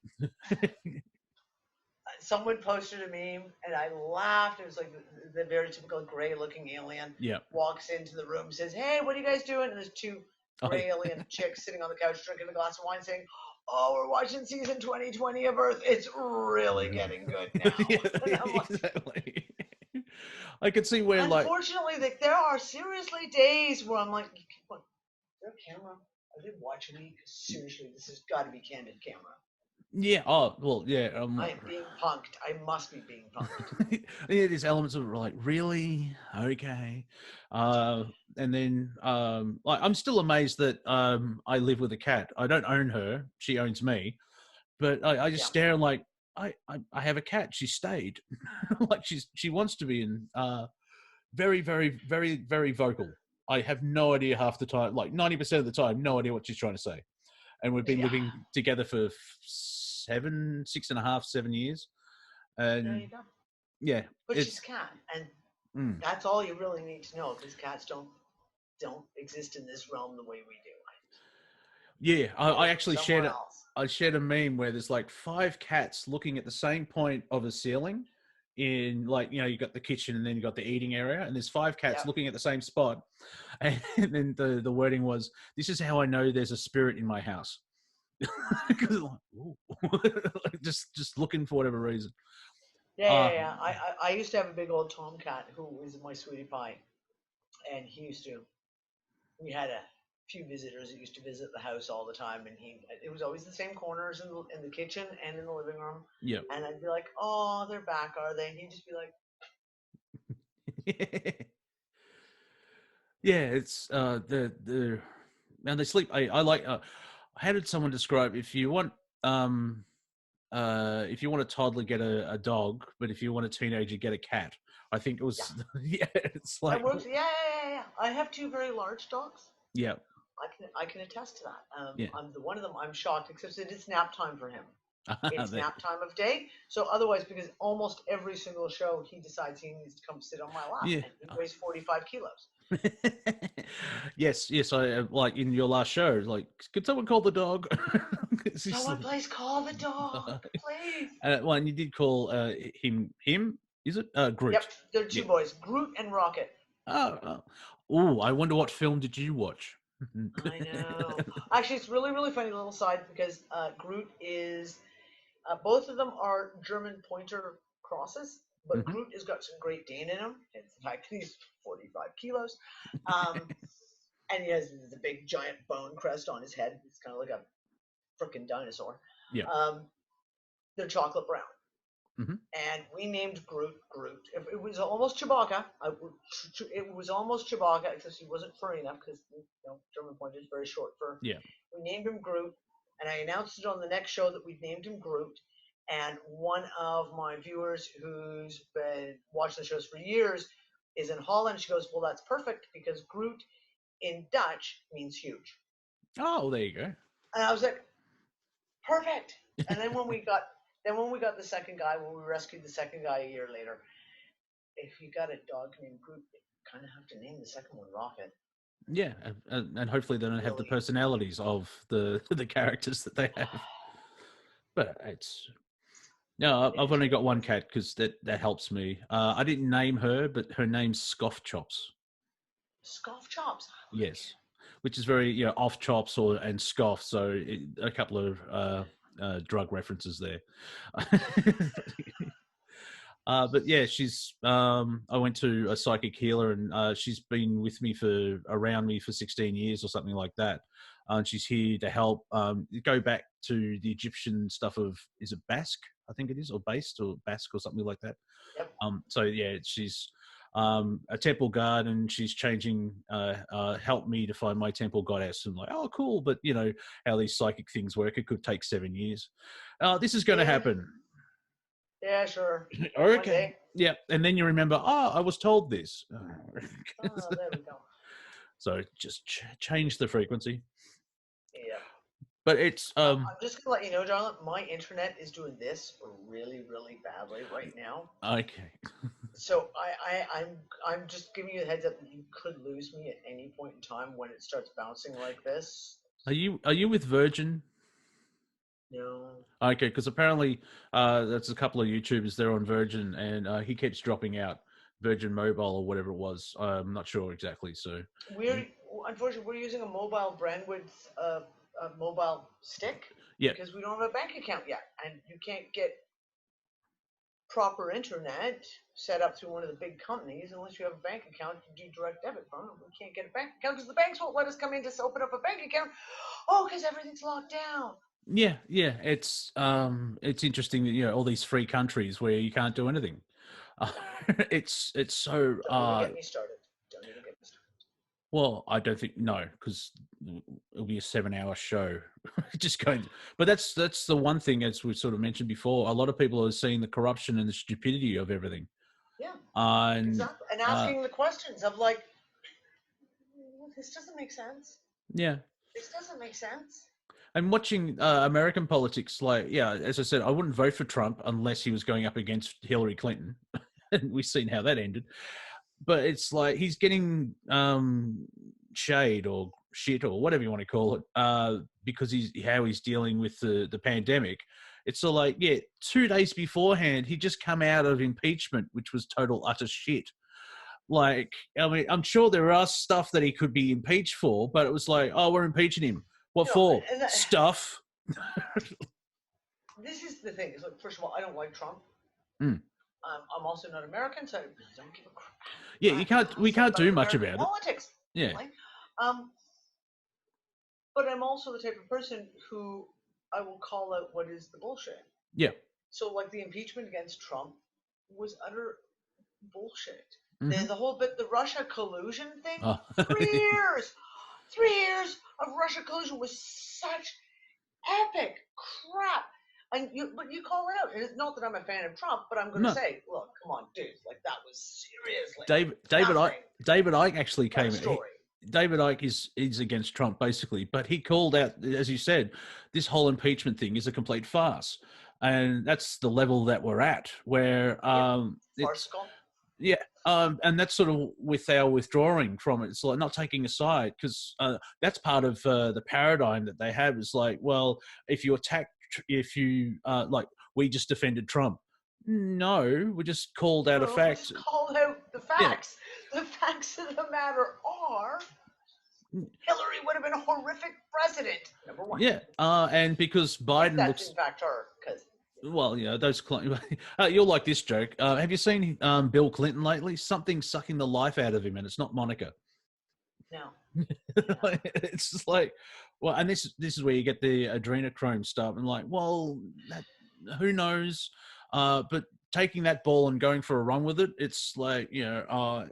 Someone posted a meme and I laughed. It was like the very typical gray looking alien Yeah. walks into the room, says, "Hey, what are you guys doing?" And there's 2 Oh, gray alien chicks sitting on the couch drinking a glass of wine saying, "Oh, we're watching season 2020 of Earth. It's really getting good now." yeah, And I'm like, exactly. I could see where like unfortunately, like, there are seriously days where I'm like, "What? Is there a camera? Are they watching me? 'Cause seriously, this has got to be candid camera. yeah. Oh well, yeah. I am being punked. I must be being punked." Yeah, there's elements of like, really okay, and then like I'm still amazed that I live with a cat. I don't own her; she owns me. But I just Yeah. stare and like, I have a cat. She stayed. Like she wants to be in. Very, very, very, very vocal. I have no idea half the time, like 90% of the time, no idea what she's trying to say. And we've been Yeah. living together for 6.5, 7 years. There And you go. yeah, But she's it's a cat, and that's all you really need to know, because cats don't exist in this realm the way we do. yeah. I actually Somewhere shared it. else. I shared a meme where there's like 5 cats looking at the same point of a ceiling in, like, you got the kitchen and then you got the eating area, and there's 5 cats Yep. looking at the same spot. And then the wording was, "This is how I know there's a spirit in my house." just looking for whatever reason. Yeah. I used to have a big old tomcat who was my sweetie pie, and we had a few visitors that used to visit the house all the time, and it was always the same corners in the kitchen and in the living room. Yeah. And I'd be like, "Oh, they're back, are they?" And he'd just be like, Yeah, it's and they sleep. I like. How did someone describe, if you want a toddler, get a dog, but if you want a teenager, get a cat. I think it was. "Yeah, Yeah, it's like, that works." Yeah. I have 2 very large dogs. yeah, I can attest to that. yeah. I'm the one of them. I'm shocked, except it is nap time for him. It's They- nap time of day. So otherwise, because almost every single show he decides he needs to come sit on my lap, Yeah. and he weighs 45 kilos. Yes. I like in your last show. Like, could someone call the dog? Someone please call the dog, please. Well, and you did call him. Is it Groot? Yep, they're 2 Yeah. boys, Groot and Rocket. Oh, I wonder what film did you watch? I know. Actually, it's really funny little side, because Groot is. Both of them are German Pointer crosses, but Mhm. Groot has got some Great Dane in him. Hence the fact that he's 45 kilos. And he has the big giant bone crest on his head. It's kind of like a freaking dinosaur. Yeah. They're chocolate brown. Mhm. And we named Groot Groot. It was almost Chewbacca. It was almost Chewbacca, except he wasn't furry enough, because German Pointer is very short fur. Yeah. We named him Groot, and I announced it on the next show that we'd named him Groot. And one of my viewers who's been watching the shows for years is in Holland. She goes, "Well, that's perfect, because Groot in Dutch means huge." Oh, there you go. And I was like, "Perfect." And then when we got the second guy, when we rescued the second guy a year later, if you got a dog named Groot, you kind of have to name the second one Rocket. Yeah, and hopefully they don't have the Really? personalities of the the characters that they have. But it's no, I've only got one cat because that helps me. I didn't name her, but her name's Scoff Chops. Scoff Chops. Yes, which is very off chops and scoff. So a couple of drug references there. But yeah, she's. I went to a psychic healer, and she's been with me around me for 16 years or something like that. And she's here to help go back to the Egyptian stuff of, is it Basque? I think it is, or Based, or Basque, or something like that. Yep. So yeah, she's a temple guard, and she's changing. Help me to find my temple goddess. And like, oh, cool. But how these psychic things work. It could take 7 years. This is going to happen. Yeah, sure. Okay. Yeah, and then you remember, I was told this. Oh, there we go. So just change the frequency. Yeah. But it's I'm just gonna let you know, darling, my internet is doing this really badly right now. Okay. So I'm just giving you a heads up that you could lose me at any point in time when it starts bouncing like this. Are you with Virgin? No. Okay, because apparently there's a couple of YouTubers there on Virgin, and he keeps dropping out. Virgin Mobile or whatever it was. I'm not sure exactly. So Unfortunately, we're using a mobile Brandwood's a mobile stick. Yeah. Because we don't have a bank account yet, and you can't get proper internet set up through one of the big companies unless you have a bank account to do direct debit from. We can't get a bank account because the banks won't let us come in to open up a bank account. Oh, because everything's locked down. Yeah. It's interesting that all these free countries where you can't do anything. It's so. Don't even get me started. Don't even get me started. Well, I don't think, no, because it'll be a 7-hour show, just going. But that's the one thing, as we sort of mentioned before. A lot of people are seeing the corruption and the stupidity of everything. Yeah, And exactly. And asking the questions of like, this doesn't make sense. yeah, This doesn't make sense. and watching American politics, like, yeah, as I said, I wouldn't vote for Trump unless he was going up against Hillary Clinton, and we've seen how that ended. But it's like he's getting shade or shit or whatever you want to call it, because he's dealing with the pandemic. It's so like, yeah, 2 days beforehand, he just come out of impeachment, which was total utter shit. Like, I mean, I'm sure there are stuff that he could be impeached for, but it was like, oh, we're impeaching him. What for? Stuff. This is the thing. Is like, first of all, I don't like Trump. Mm. I'm also not American, so I really don't give a crap. Yeah, we can't do much American about politics. it. Yeah. Really. But I'm also the type of person who I will call out what is the bullshit. Yeah. So, like, the impeachment against Trump was utter bullshit. Mm-hmm. The whole bit, the Russia collusion thing, Oh. 3 years, 3 years of Russia collusion was such epic crap. But you call it out. And it's not that I'm a fan of Trump, but I'm going to say, look, come on, dude, like that was seriously. David Icke actually came. Story. David Icke is against Trump basically, but he called out, as you said, this whole impeachment thing is a complete farce, and that's the level that we're at. Where farcical. Yeah, and that's sort of with our withdrawing from it. It's like not taking a side, because that's part of the paradigm that they have. Is like, well, if you like, we just defended Trump. No, we just called out a fact. Just called out the facts. Yeah. The facts of the matter are Hillary would have been a horrific president. Number one. Yeah, and because Biden looks, in fact, her, because. Well, you know, those. You'll like this joke. Have you seen Bill Clinton lately? Something's sucking the life out of him, and it's not Monica. No. It's just like, well, and this is where you get the adrenochrome stuff, and like, well, who knows? But taking that ball and going for a run with it, it's like, you know,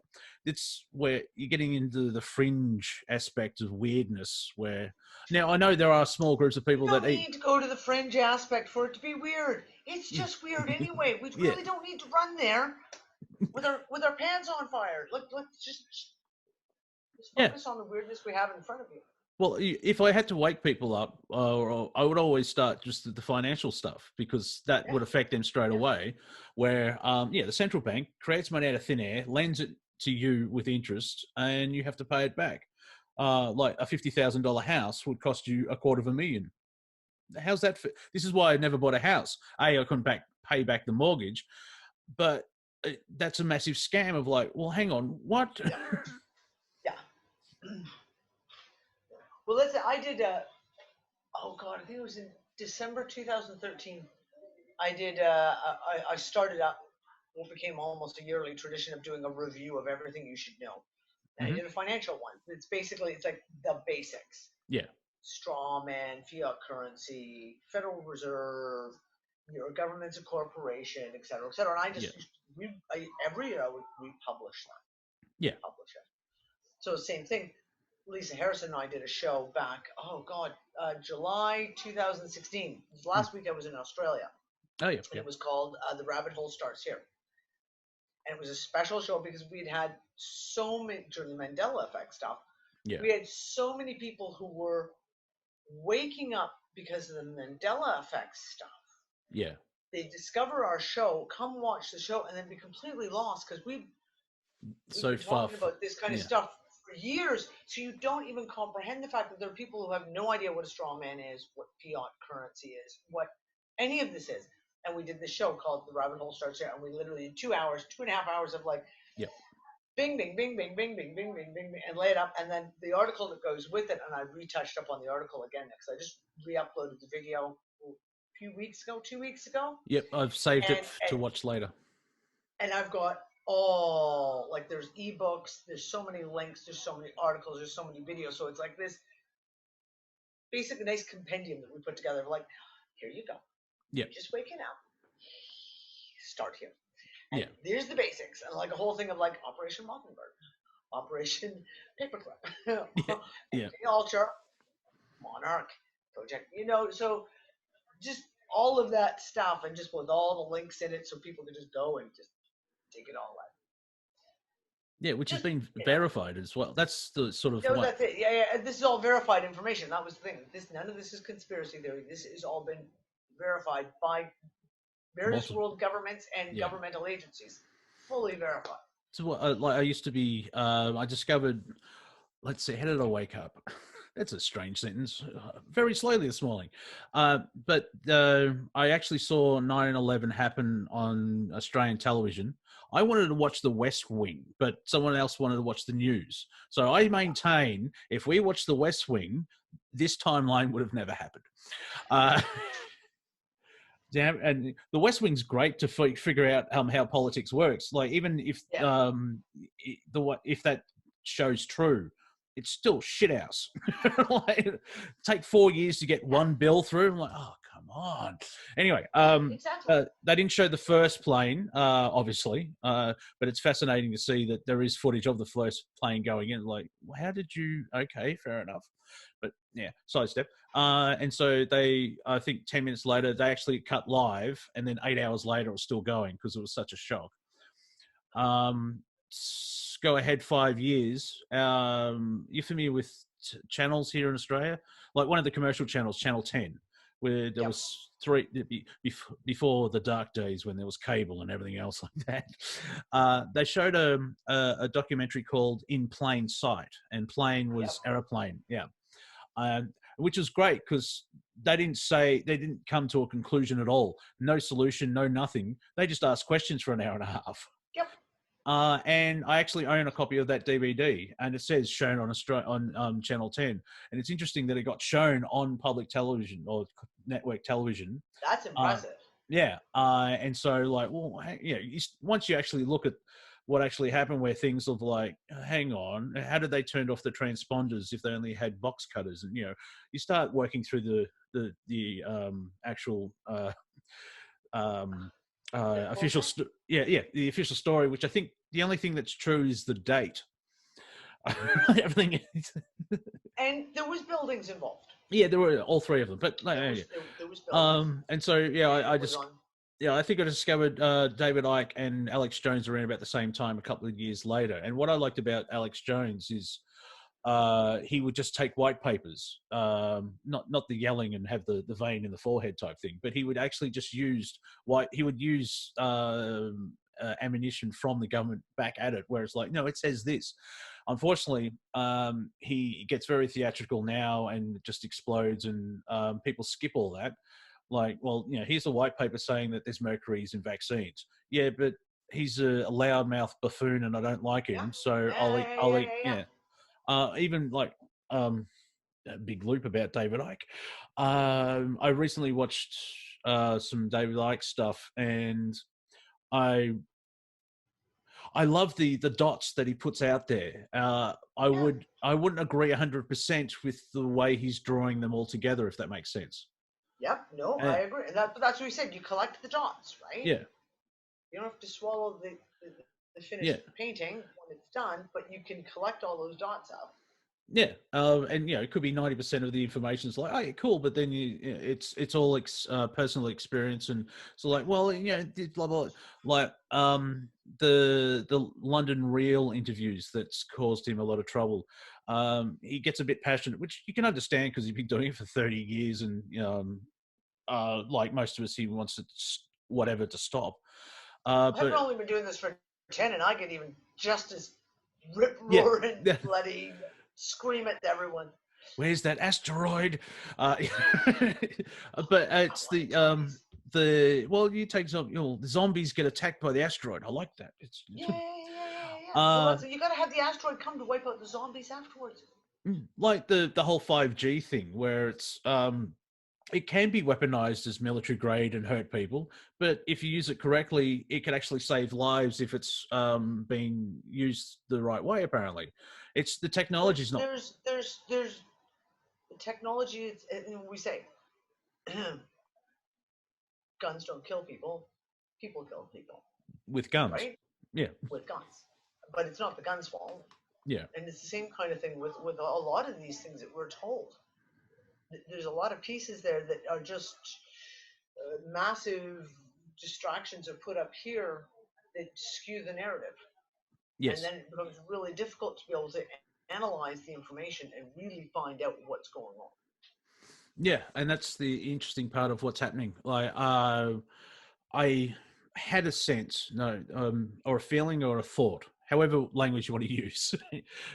it's where you're getting into the fringe aspect of weirdness. Where now I know there are small groups of people that need to go to the fringe aspect for it to be weird. It's just weird anyway. We really don't need to run there with our pants on fire. Let's just focus on the weirdness we have in front of you. Well, if I had to wake people up, I would always start just at the financial stuff, because that would affect them straight away. Where, the central bank creates money out of thin air, lends it to you with interest, and you have to pay it back. Like a $50,000 house would cost you $250,000. How's that? This is why I never bought a house. I couldn't pay back the mortgage, but that's a massive scam of like, well, hang on, what? Yeah. Well, listen, I did I think it was in December 2013. I started up what became almost a yearly tradition of doing a review of everything you should know. And I did a financial one. It's like the basics. Yeah. Straw man, fiat currency, Federal Reserve, your government's a corporation, et cetera, et cetera. And I just every year I would republish that. Yeah. Publish it. So same thing. Lisa Harrison and I did a show back, July 2016. Last week I was in Australia. Oh, yeah. And it was called The Rabbit Hole Starts Here. And it was a special show because we'd had so many, during the Mandela Effect stuff, we had so many people who were waking up because of the Mandela Effect stuff. Yeah. They discover our show, come watch the show, and then be completely lost because we've been talking about this kind of stuff for years, so you don't even comprehend the fact that there are people who have no idea what a straw man is, what fiat currency is, what any of this is. And we did this show called The Rabbit Hole Starts Here, and we literally did 2.5 hours of like, bing, bing, bing, bing, bing, bing, bing, bing, bing, and lay it up, and then the article that goes with it, and I retouched up on the article again because I just re-uploaded the video a few weeks ago, 2 weeks ago. Yep, I've saved it to watch later. And I've got there's ebooks, there's so many links, there's so many articles, there's so many videos. So it's like this basic, nice compendium that we put together. Like, here you go. Yeah. Just waking up. Start here. And there's the basics. And like a whole thing of like Operation Mockingbird. Operation Paperclip, Yeah, yeah, MK Ultra, Monarch, Project. So just all of that stuff, and just with all the links in it, so people can just go and just take it all out. yeah. Which has Just been verified as well. That's the sort of no, what. that's it. Yeah, yeah. This is all verified information. That was the thing. None of this is conspiracy theory. This has all been verified by various Multiple. world governments and Yeah. governmental agencies, fully verified. So what? Like I used to be. I discovered. Let's see. How did I wake up? That's a strange sentence. Very slowly this morning. But I actually saw 9/11 happen on Australian television. I wanted to watch The West Wing, but someone else wanted to watch the news. So I maintain if we watched The West Wing, this timeline would have never happened. Uh, Damn, and the West Wing's great to figure out how politics works. Like even if Yeah. if that show's true, it's still shit house. Like, take 4 years to get one bill through. I'm like, oh come on. Anyway, Exactly. they didn't show the first plane, obviously, but it's fascinating to see that there is footage of the first plane going in. Like, how did you? Okay, fair enough. But yeah, sidestep. And so I think 10 minutes later, they actually cut live, and then 8 hours later, it was still going because it was such a shock. Go ahead 5 years. You're familiar with channels here in Australia? Like one of the commercial channels, Channel 10, where there was three before the dark days when there was cable and everything else like that. They showed a documentary called In Plain Sight, and plane was aeroplane. Yeah. Which was great because they didn't come to a conclusion at all. No solution, no nothing. They just asked questions for an hour and a half. Yep. And I actually own a copy of that DVD, and it says shown on Channel 10. And it's interesting that it got shown on public television or network television. That's impressive. Yeah. And so, like, well, once you actually look at what actually happened, where things of like, hang on, how did they turn off the transponders if they only had box cutters? And you start working through the actual official the official story, which I think the only thing that's true is the date. Everything is. And there was buildings involved. Yeah, there were all three of them, but there was buildings. and so I think I discovered David Icke and Alex Jones around about the same time, a couple of years later. And what I liked about Alex Jones is he would just take white papers, not the yelling and have the vein in the forehead type thing, but he would actually just use ammunition from the government back at it, where it's like, no, it says this. Unfortunately, he gets very theatrical now and just explodes, and people skip all that. Like, well, here's a white paper saying that there's mercury in vaccines. Yeah, but he's a loudmouth buffoon, and I don't like him, so I'll eat. Even like a big loop about David Icke. I recently watched some David Icke stuff, and I love the dots that he puts out there. I wouldn't agree 100% with the way he's drawing them all together, if that makes sense. Yep. No, I agree. That's what we said. You collect the dots, right? Yeah. You don't have to swallow the finished painting when it's done, but you can collect all those dots up. Yeah, and it could be 90% of the information is like, oh, yeah, cool, but then it's all personal experience, and so like, well, blah blah, like the London Real interviews that's caused him a lot of trouble. He gets a bit passionate, which you can understand because he's been doing it for 30 years, and like most of us, he wants it whatever to stop. I've only been doing this for 10, and I get even just as rip roaring, bloody. Scream at everyone. Where's that asteroid? But it's you take the zombies get attacked by the asteroid. I like that. It's yeah. Well, you got to have the asteroid come to wipe out the zombies afterwards. Like the whole 5G thing, where it's it can be weaponized as military grade and hurt people, but if you use it correctly, it can actually save lives if it's being used the right way. Apparently, it's the technology's not. There's the technology. We say guns don't kill people; people kill people with guns. Right? Yeah. With guns, but it's not the gun's fault. Yeah. And it's the same kind of thing with a lot of these things that we're told. There's a lot of pieces there that are just massive distractions are put up here that skew the narrative. And Yes. then it becomes really difficult to be able to analyze the information and really find out what's going on. Yeah, and that's the interesting part of what's happening. Like, I had a sense, no, or a feeling, or a thought, however language you want to use,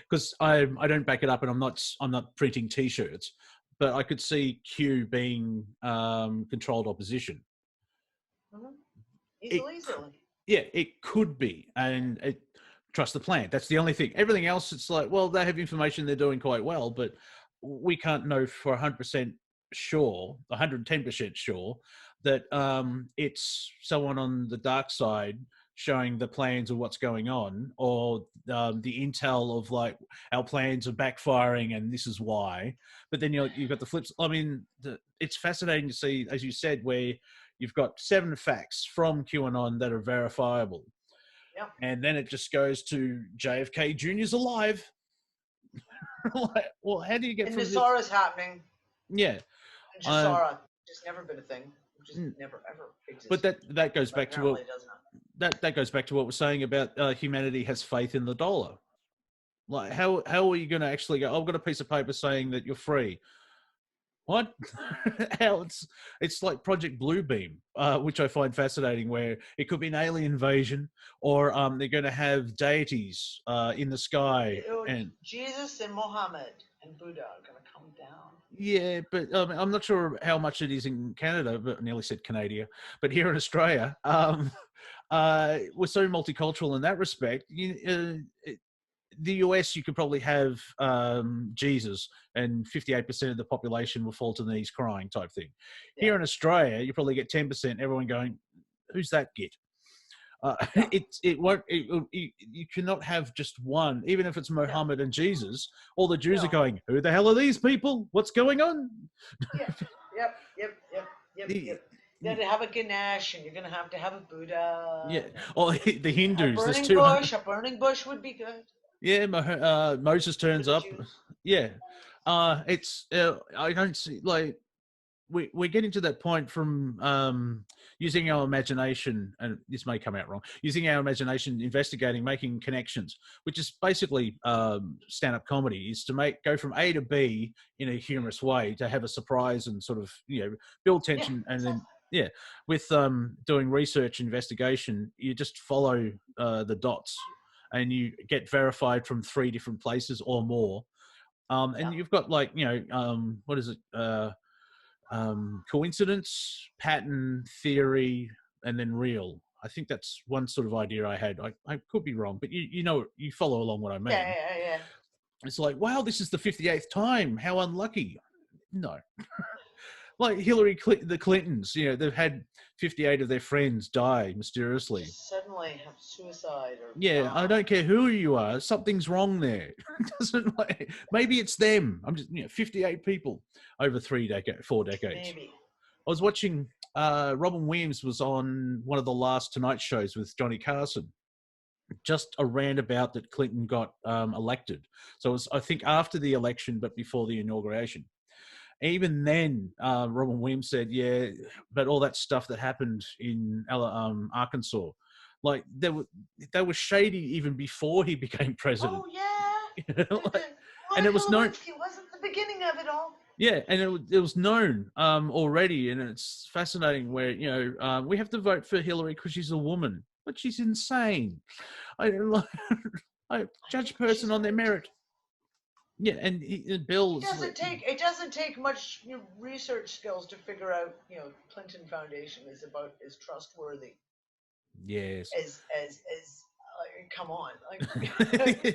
because I don't back it up, and I'm not printing T-shirts, but I could see Q being controlled opposition. Mm-hmm. It, Easily. yeah, it could be, and trust the plan. That's the only thing. Everything else, it's like, well, they have information, they're doing quite well, but we can't know for 100% sure, 110% sure that it's someone on the dark side showing the plans of what's going on, or the intel of like our plans are backfiring and this is why. But then you've got the flips. I mean, it's fascinating to see, as you said, where you've got 7 facts from QAnon that are verifiable. Yep. And then it just goes to JFK Jr.'s alive. Like, well, how do you get and from this? Nasara's happening. Yeah. And Jasara, just never been a thing. Just never ever existed. But that goes back to what that goes back to what we're saying about humanity has faith in the dollar. Like, how are you going to actually go? I've got a piece of paper saying that you're free. What? How it's like Project Bluebeam, which I find fascinating, where it could be an alien invasion, or they're going to have deities in the sky, and Jesus and Mohammed and Buddha are going to come down. Yeah, but I'm not sure how much it is in Canada, but I nearly said Canada. But here in Australia, we're so multicultural in that respect. The US, you could probably have Jesus, and 58% of the population will fall to the knees crying, type thing. Yeah. Here in Australia, you probably get 10%, everyone going, "Who's that git?" Yeah. It won't. You cannot have just one, even if it's Muhammad and Jesus. All the Jews are going, "Who the hell are these people? What's going on?" Yep. You got to have a Ganesh, and you're going to have a Buddha. Yeah. Oh, the Hindus. A burning bush would be good. Yeah, Moses turns up. Yeah, it's I don't see, like, we're getting to that point from using our imagination, and this may come out wrong, using our imagination, investigating, making connections, which is basically stand-up comedy, is to go from A to B in a humorous way, to have a surprise and sort of, build tension. And then with doing research investigation, you just follow the dots, and you get verified from 3 different places or more. And you've got, like, what is it? Coincidence, pattern, theory, and then real. I think that's one sort of idea I had. I could be wrong, but you follow along what I mean. Yeah. It's like, wow, this is the 58th time. How unlucky. No. Like the Clintons, they've had 58 of their friends die mysteriously. Just suddenly have suicide. I don't care who you are. Something's wrong there. Maybe it's them. I'm just 58 people over 4 decades. Maybe. I was watching. Robin Williams was on one of the last Tonight shows with Johnny Carson, just around about that Clinton got elected. So it was, I think, after the election, but before the inauguration. Even then, Robin Williams said, "Yeah, but all that stuff that happened in Arkansas, like they were shady even before he became president." Oh yeah, and it was known. It wasn't the beginning of it all. Yeah, and it was known already, and it's fascinating where we have to vote for Hillary because she's a woman, but she's insane. I judge a person on their merit. Yeah, and Bill. It doesn't take much research skills to figure out. Clinton Foundation is about as trustworthy. Yes. As come on,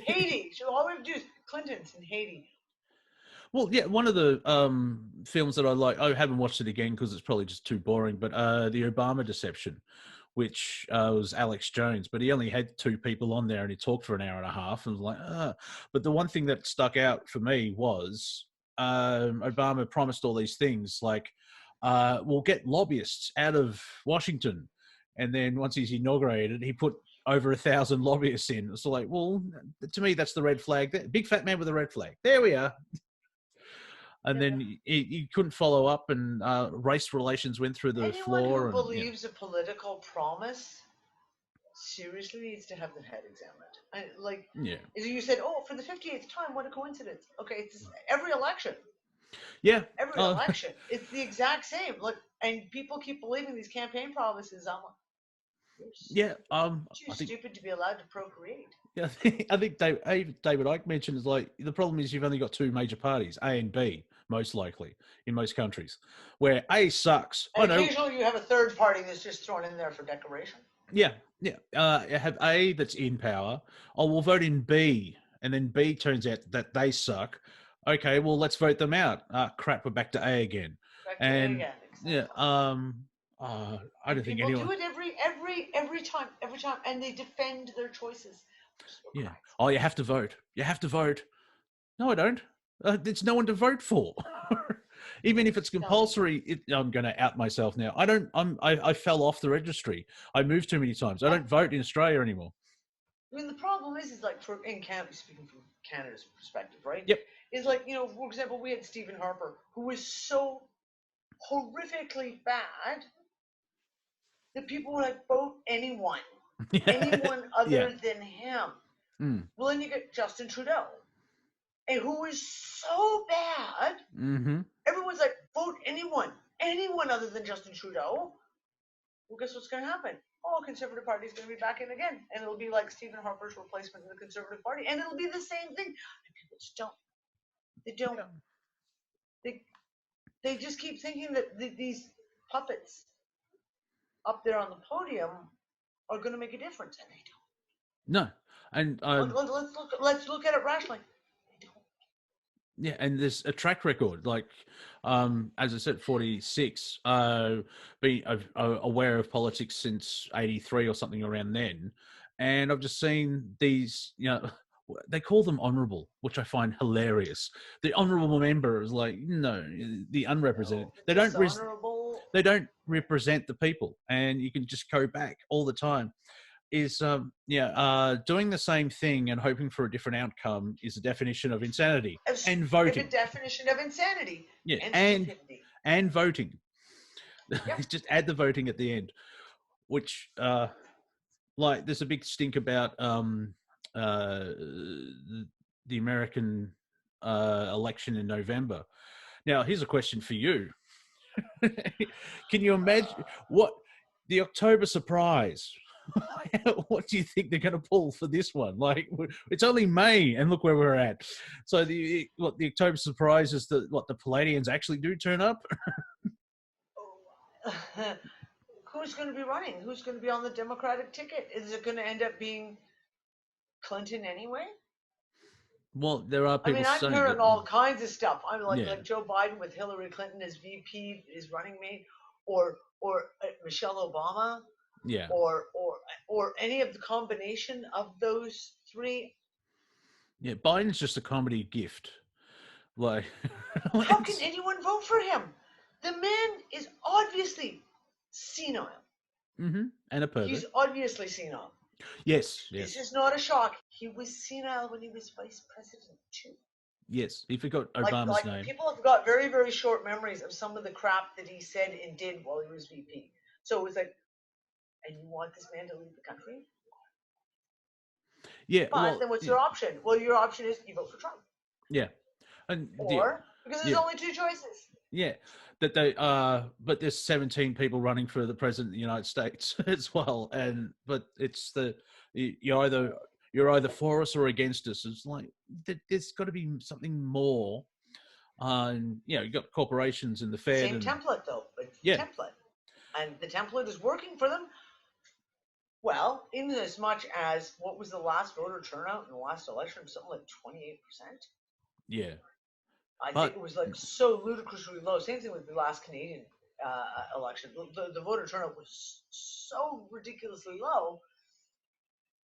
Haiti. So all we have to do is Clinton's in Haiti. Well, yeah, one of the films that I like, I haven't watched it again because it's probably just too boring, but the Obama Deception, which was Alex Jones, but he only had 2 people on there and he talked for an hour and a half, and was like, But the one thing that stuck out for me was Obama promised all these things, like, we'll get lobbyists out of Washington. And then once he's inaugurated, he put over 1,000 lobbyists in. It's like, well, to me, that's the red flag. Big fat man with a red flag. There we are. And Yeah. then he couldn't follow up, and race relations went through the Anyone who floor. And believes a political promise seriously needs to have their head examined. yeah, as you said, oh, for the 58th time, what a coincidence. Okay, it's every election. yeah, Every election, it's the exact same. Look, and people keep believing these campaign promises. I'm like, yeah. too I think, stupid to be allowed to procreate. yeah, I think David Icke mentioned is like the problem is you've only got two major parties, A and B, most likely in most countries, where A sucks. And I know. occasionally you have a third party that's just thrown in there for decoration. Yeah, yeah. I have A that's in power. I will vote in B, and then B turns out that they suck. Okay, well let's vote them out. Crap, we're back to A again. Back to A And again. Exactly. yeah, I and don't think people anyone. do it every time, and they defend their choices. Yeah. Oh, you have to vote. You have to vote. No, I don't. There's no one to vote for. Even if it's compulsory, I'm going to out myself now. I don't. I fell off the registry. I moved too many times. I don't vote in Australia anymore. I mean, the problem is like in Canada, speaking from Canada's perspective, right? Yep. Is like, for example, we had Stephen Harper, who was so horrifically bad that people would like vote anyone other than him. Mm. Well, then you get Justin Trudeau, and who is so bad. Mm-hmm. Everyone's like, vote anyone other than Justin Trudeau. Well, guess what's going to happen? Oh, Conservative Party is going to be back in again, and it'll be like Stephen Harper's replacement in the Conservative Party, and it'll be the same thing. And people just don't. They don't. Yeah. They just keep thinking that these puppets up there on the podium are going to make a difference, and they don't. No, and let's look at it rationally. They don't. Yeah, and there's a track record. Like, as I said, 46. Been aware of politics since 83 or something around then, and I've just seen these. They call them honourable, which I find hilarious. The honourable member is like, no, the unrepresented. No, they don't represent the people, and you can just go back all the time. Is doing the same thing and hoping for a different outcome is a definition of insanity. And voting. A definition of insanity. Yeah, and voting. Yep. Just add the voting at the end, which like there's a big stink about the American election in November. Now, here's a question for you. Can you imagine what the October surprise? What do you think they're going to pull for this one? Like, it's only May, and look where we're at. So the October surprise is the Palladians actually do turn up. Who's going to be running? Who's going to be on the Democratic ticket? Is it going to end up being Clinton anyway? Well, there are people. I'm hearing all kinds of stuff. I'm like, yeah. like Joe Biden with Hillary Clinton as VP, his running mate, or Michelle Obama. Yeah. Or any of the combination of those three. Yeah, Biden's just a comedy gift. Like, how can anyone vote for him? The man is obviously senile. Mm-hmm. And a pervert. He's obviously senile. Yes. This is not a shock. He was senile when he was vice president too. Yes, he forgot Obama's name. People have got very, very short memories of some of the crap that he said and did while he was VP. So it was like, and you want this man to leave the country? Yeah. But then what's your option? Well, your option is you vote for Trump. Yeah. And because there's only two choices. Yeah. That they but there's 17 people running for the president of the United States as well. But it's you're either for us or against us. It's like there's got to be something more. You've got corporations in the Fed. Same template though. Template. And the template is working for them. Well, in as much as what was the last voter turnout in the last election? Something like 28%. Yeah. I think it was like so ludicrously low. Same thing with the last Canadian election. The voter turnout was so ridiculously low,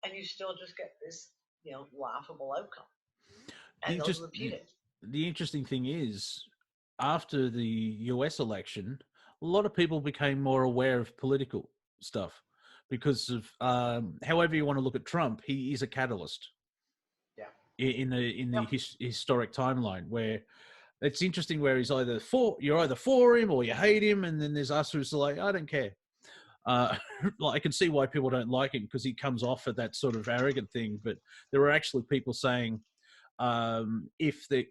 and you still just get this, laughable outcome. And they'll repeat it. The interesting thing is, after the US election, a lot of people became more aware of political stuff. because of however you want to look at Trump, he is a catalyst. Yeah. In the historic timeline, where it's interesting, where he's you're either for him or you hate him, and then there's us who's like, I don't care. Like, I can see why people don't like him, because he comes off at that sort of arrogant thing. But there are actually people saying, if the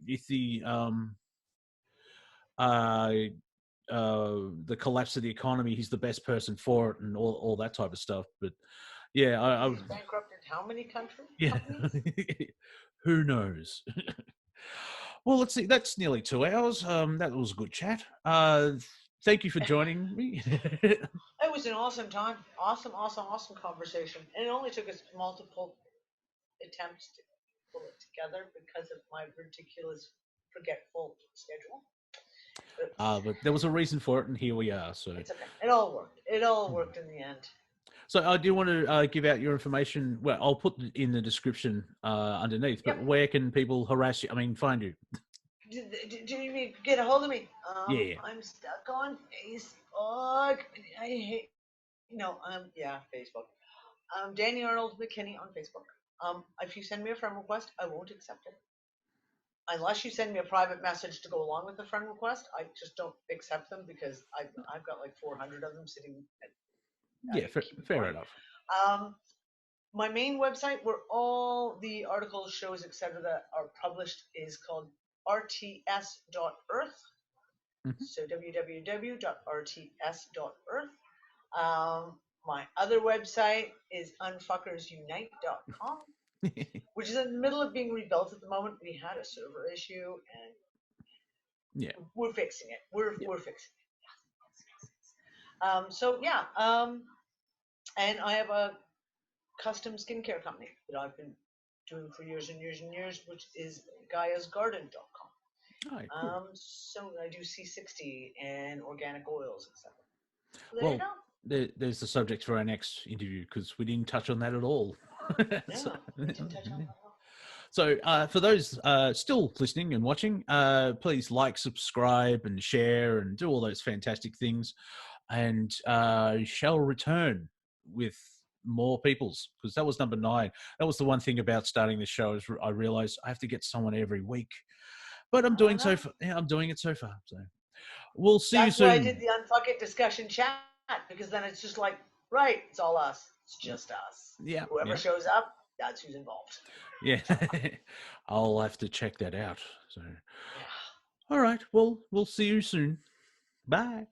collapse of the economy, he's the best person for it, and all that type of stuff. But yeah, He's bankrupted how many countries? yeah, who knows? Well, let's see. That's nearly 2 hours. That was a good chat. Thank you for joining me. It was an awesome time. Awesome conversation. And it only took us multiple attempts to pull it together because of my ridiculous forgetful schedule. But there was a reason for it, and here we are. So it's okay. It all worked. It all worked in the end. So I do want to give out your information. Well, I'll put it in the description underneath. But where can people harass you? I mean, find you? Do you mean get a hold of me? Yeah. I'm stuck on Facebook. I hate, Facebook. Danny Arnold McKinney on Facebook. If you send me a friend request, I won't accept it. Unless you send me a private message to go along with the friend request, I just don't accept them, because I've got like 400 of them sitting. Fair enough. My main website, where all the articles, shows, etc. that are published, is called rts.earth. So www.rts.earth. My other website is unfuckersunite.com, which is in the middle of being rebuilt at the moment. We had a server issue, and we're fixing it. We're fixing it. And I have a custom skincare company that I've been doing for years and years and years, which is GaiasGarden.com. Oh, cool. So I do C60 and organic oils, etc. So there you go. There's the subject for our next interview, because we didn't touch on that at all. We didn't touch on that at all. So for those still listening and watching, please like, subscribe, and share, and do all those fantastic things. And shall return with more peoples, because that was number 9. That was the one thing about starting the show, is I realized I have to get someone every week. But I'm doing so far. Yeah, I'm doing it so far. So we'll see you soon. That's why I did the Unfuck It discussion chat, because then it's just like, right, it's all us. It's just us. Yeah. Whoever shows up, that's who's involved. Yeah. I'll have to check that out. So, all right. Well, we'll see you soon. Bye.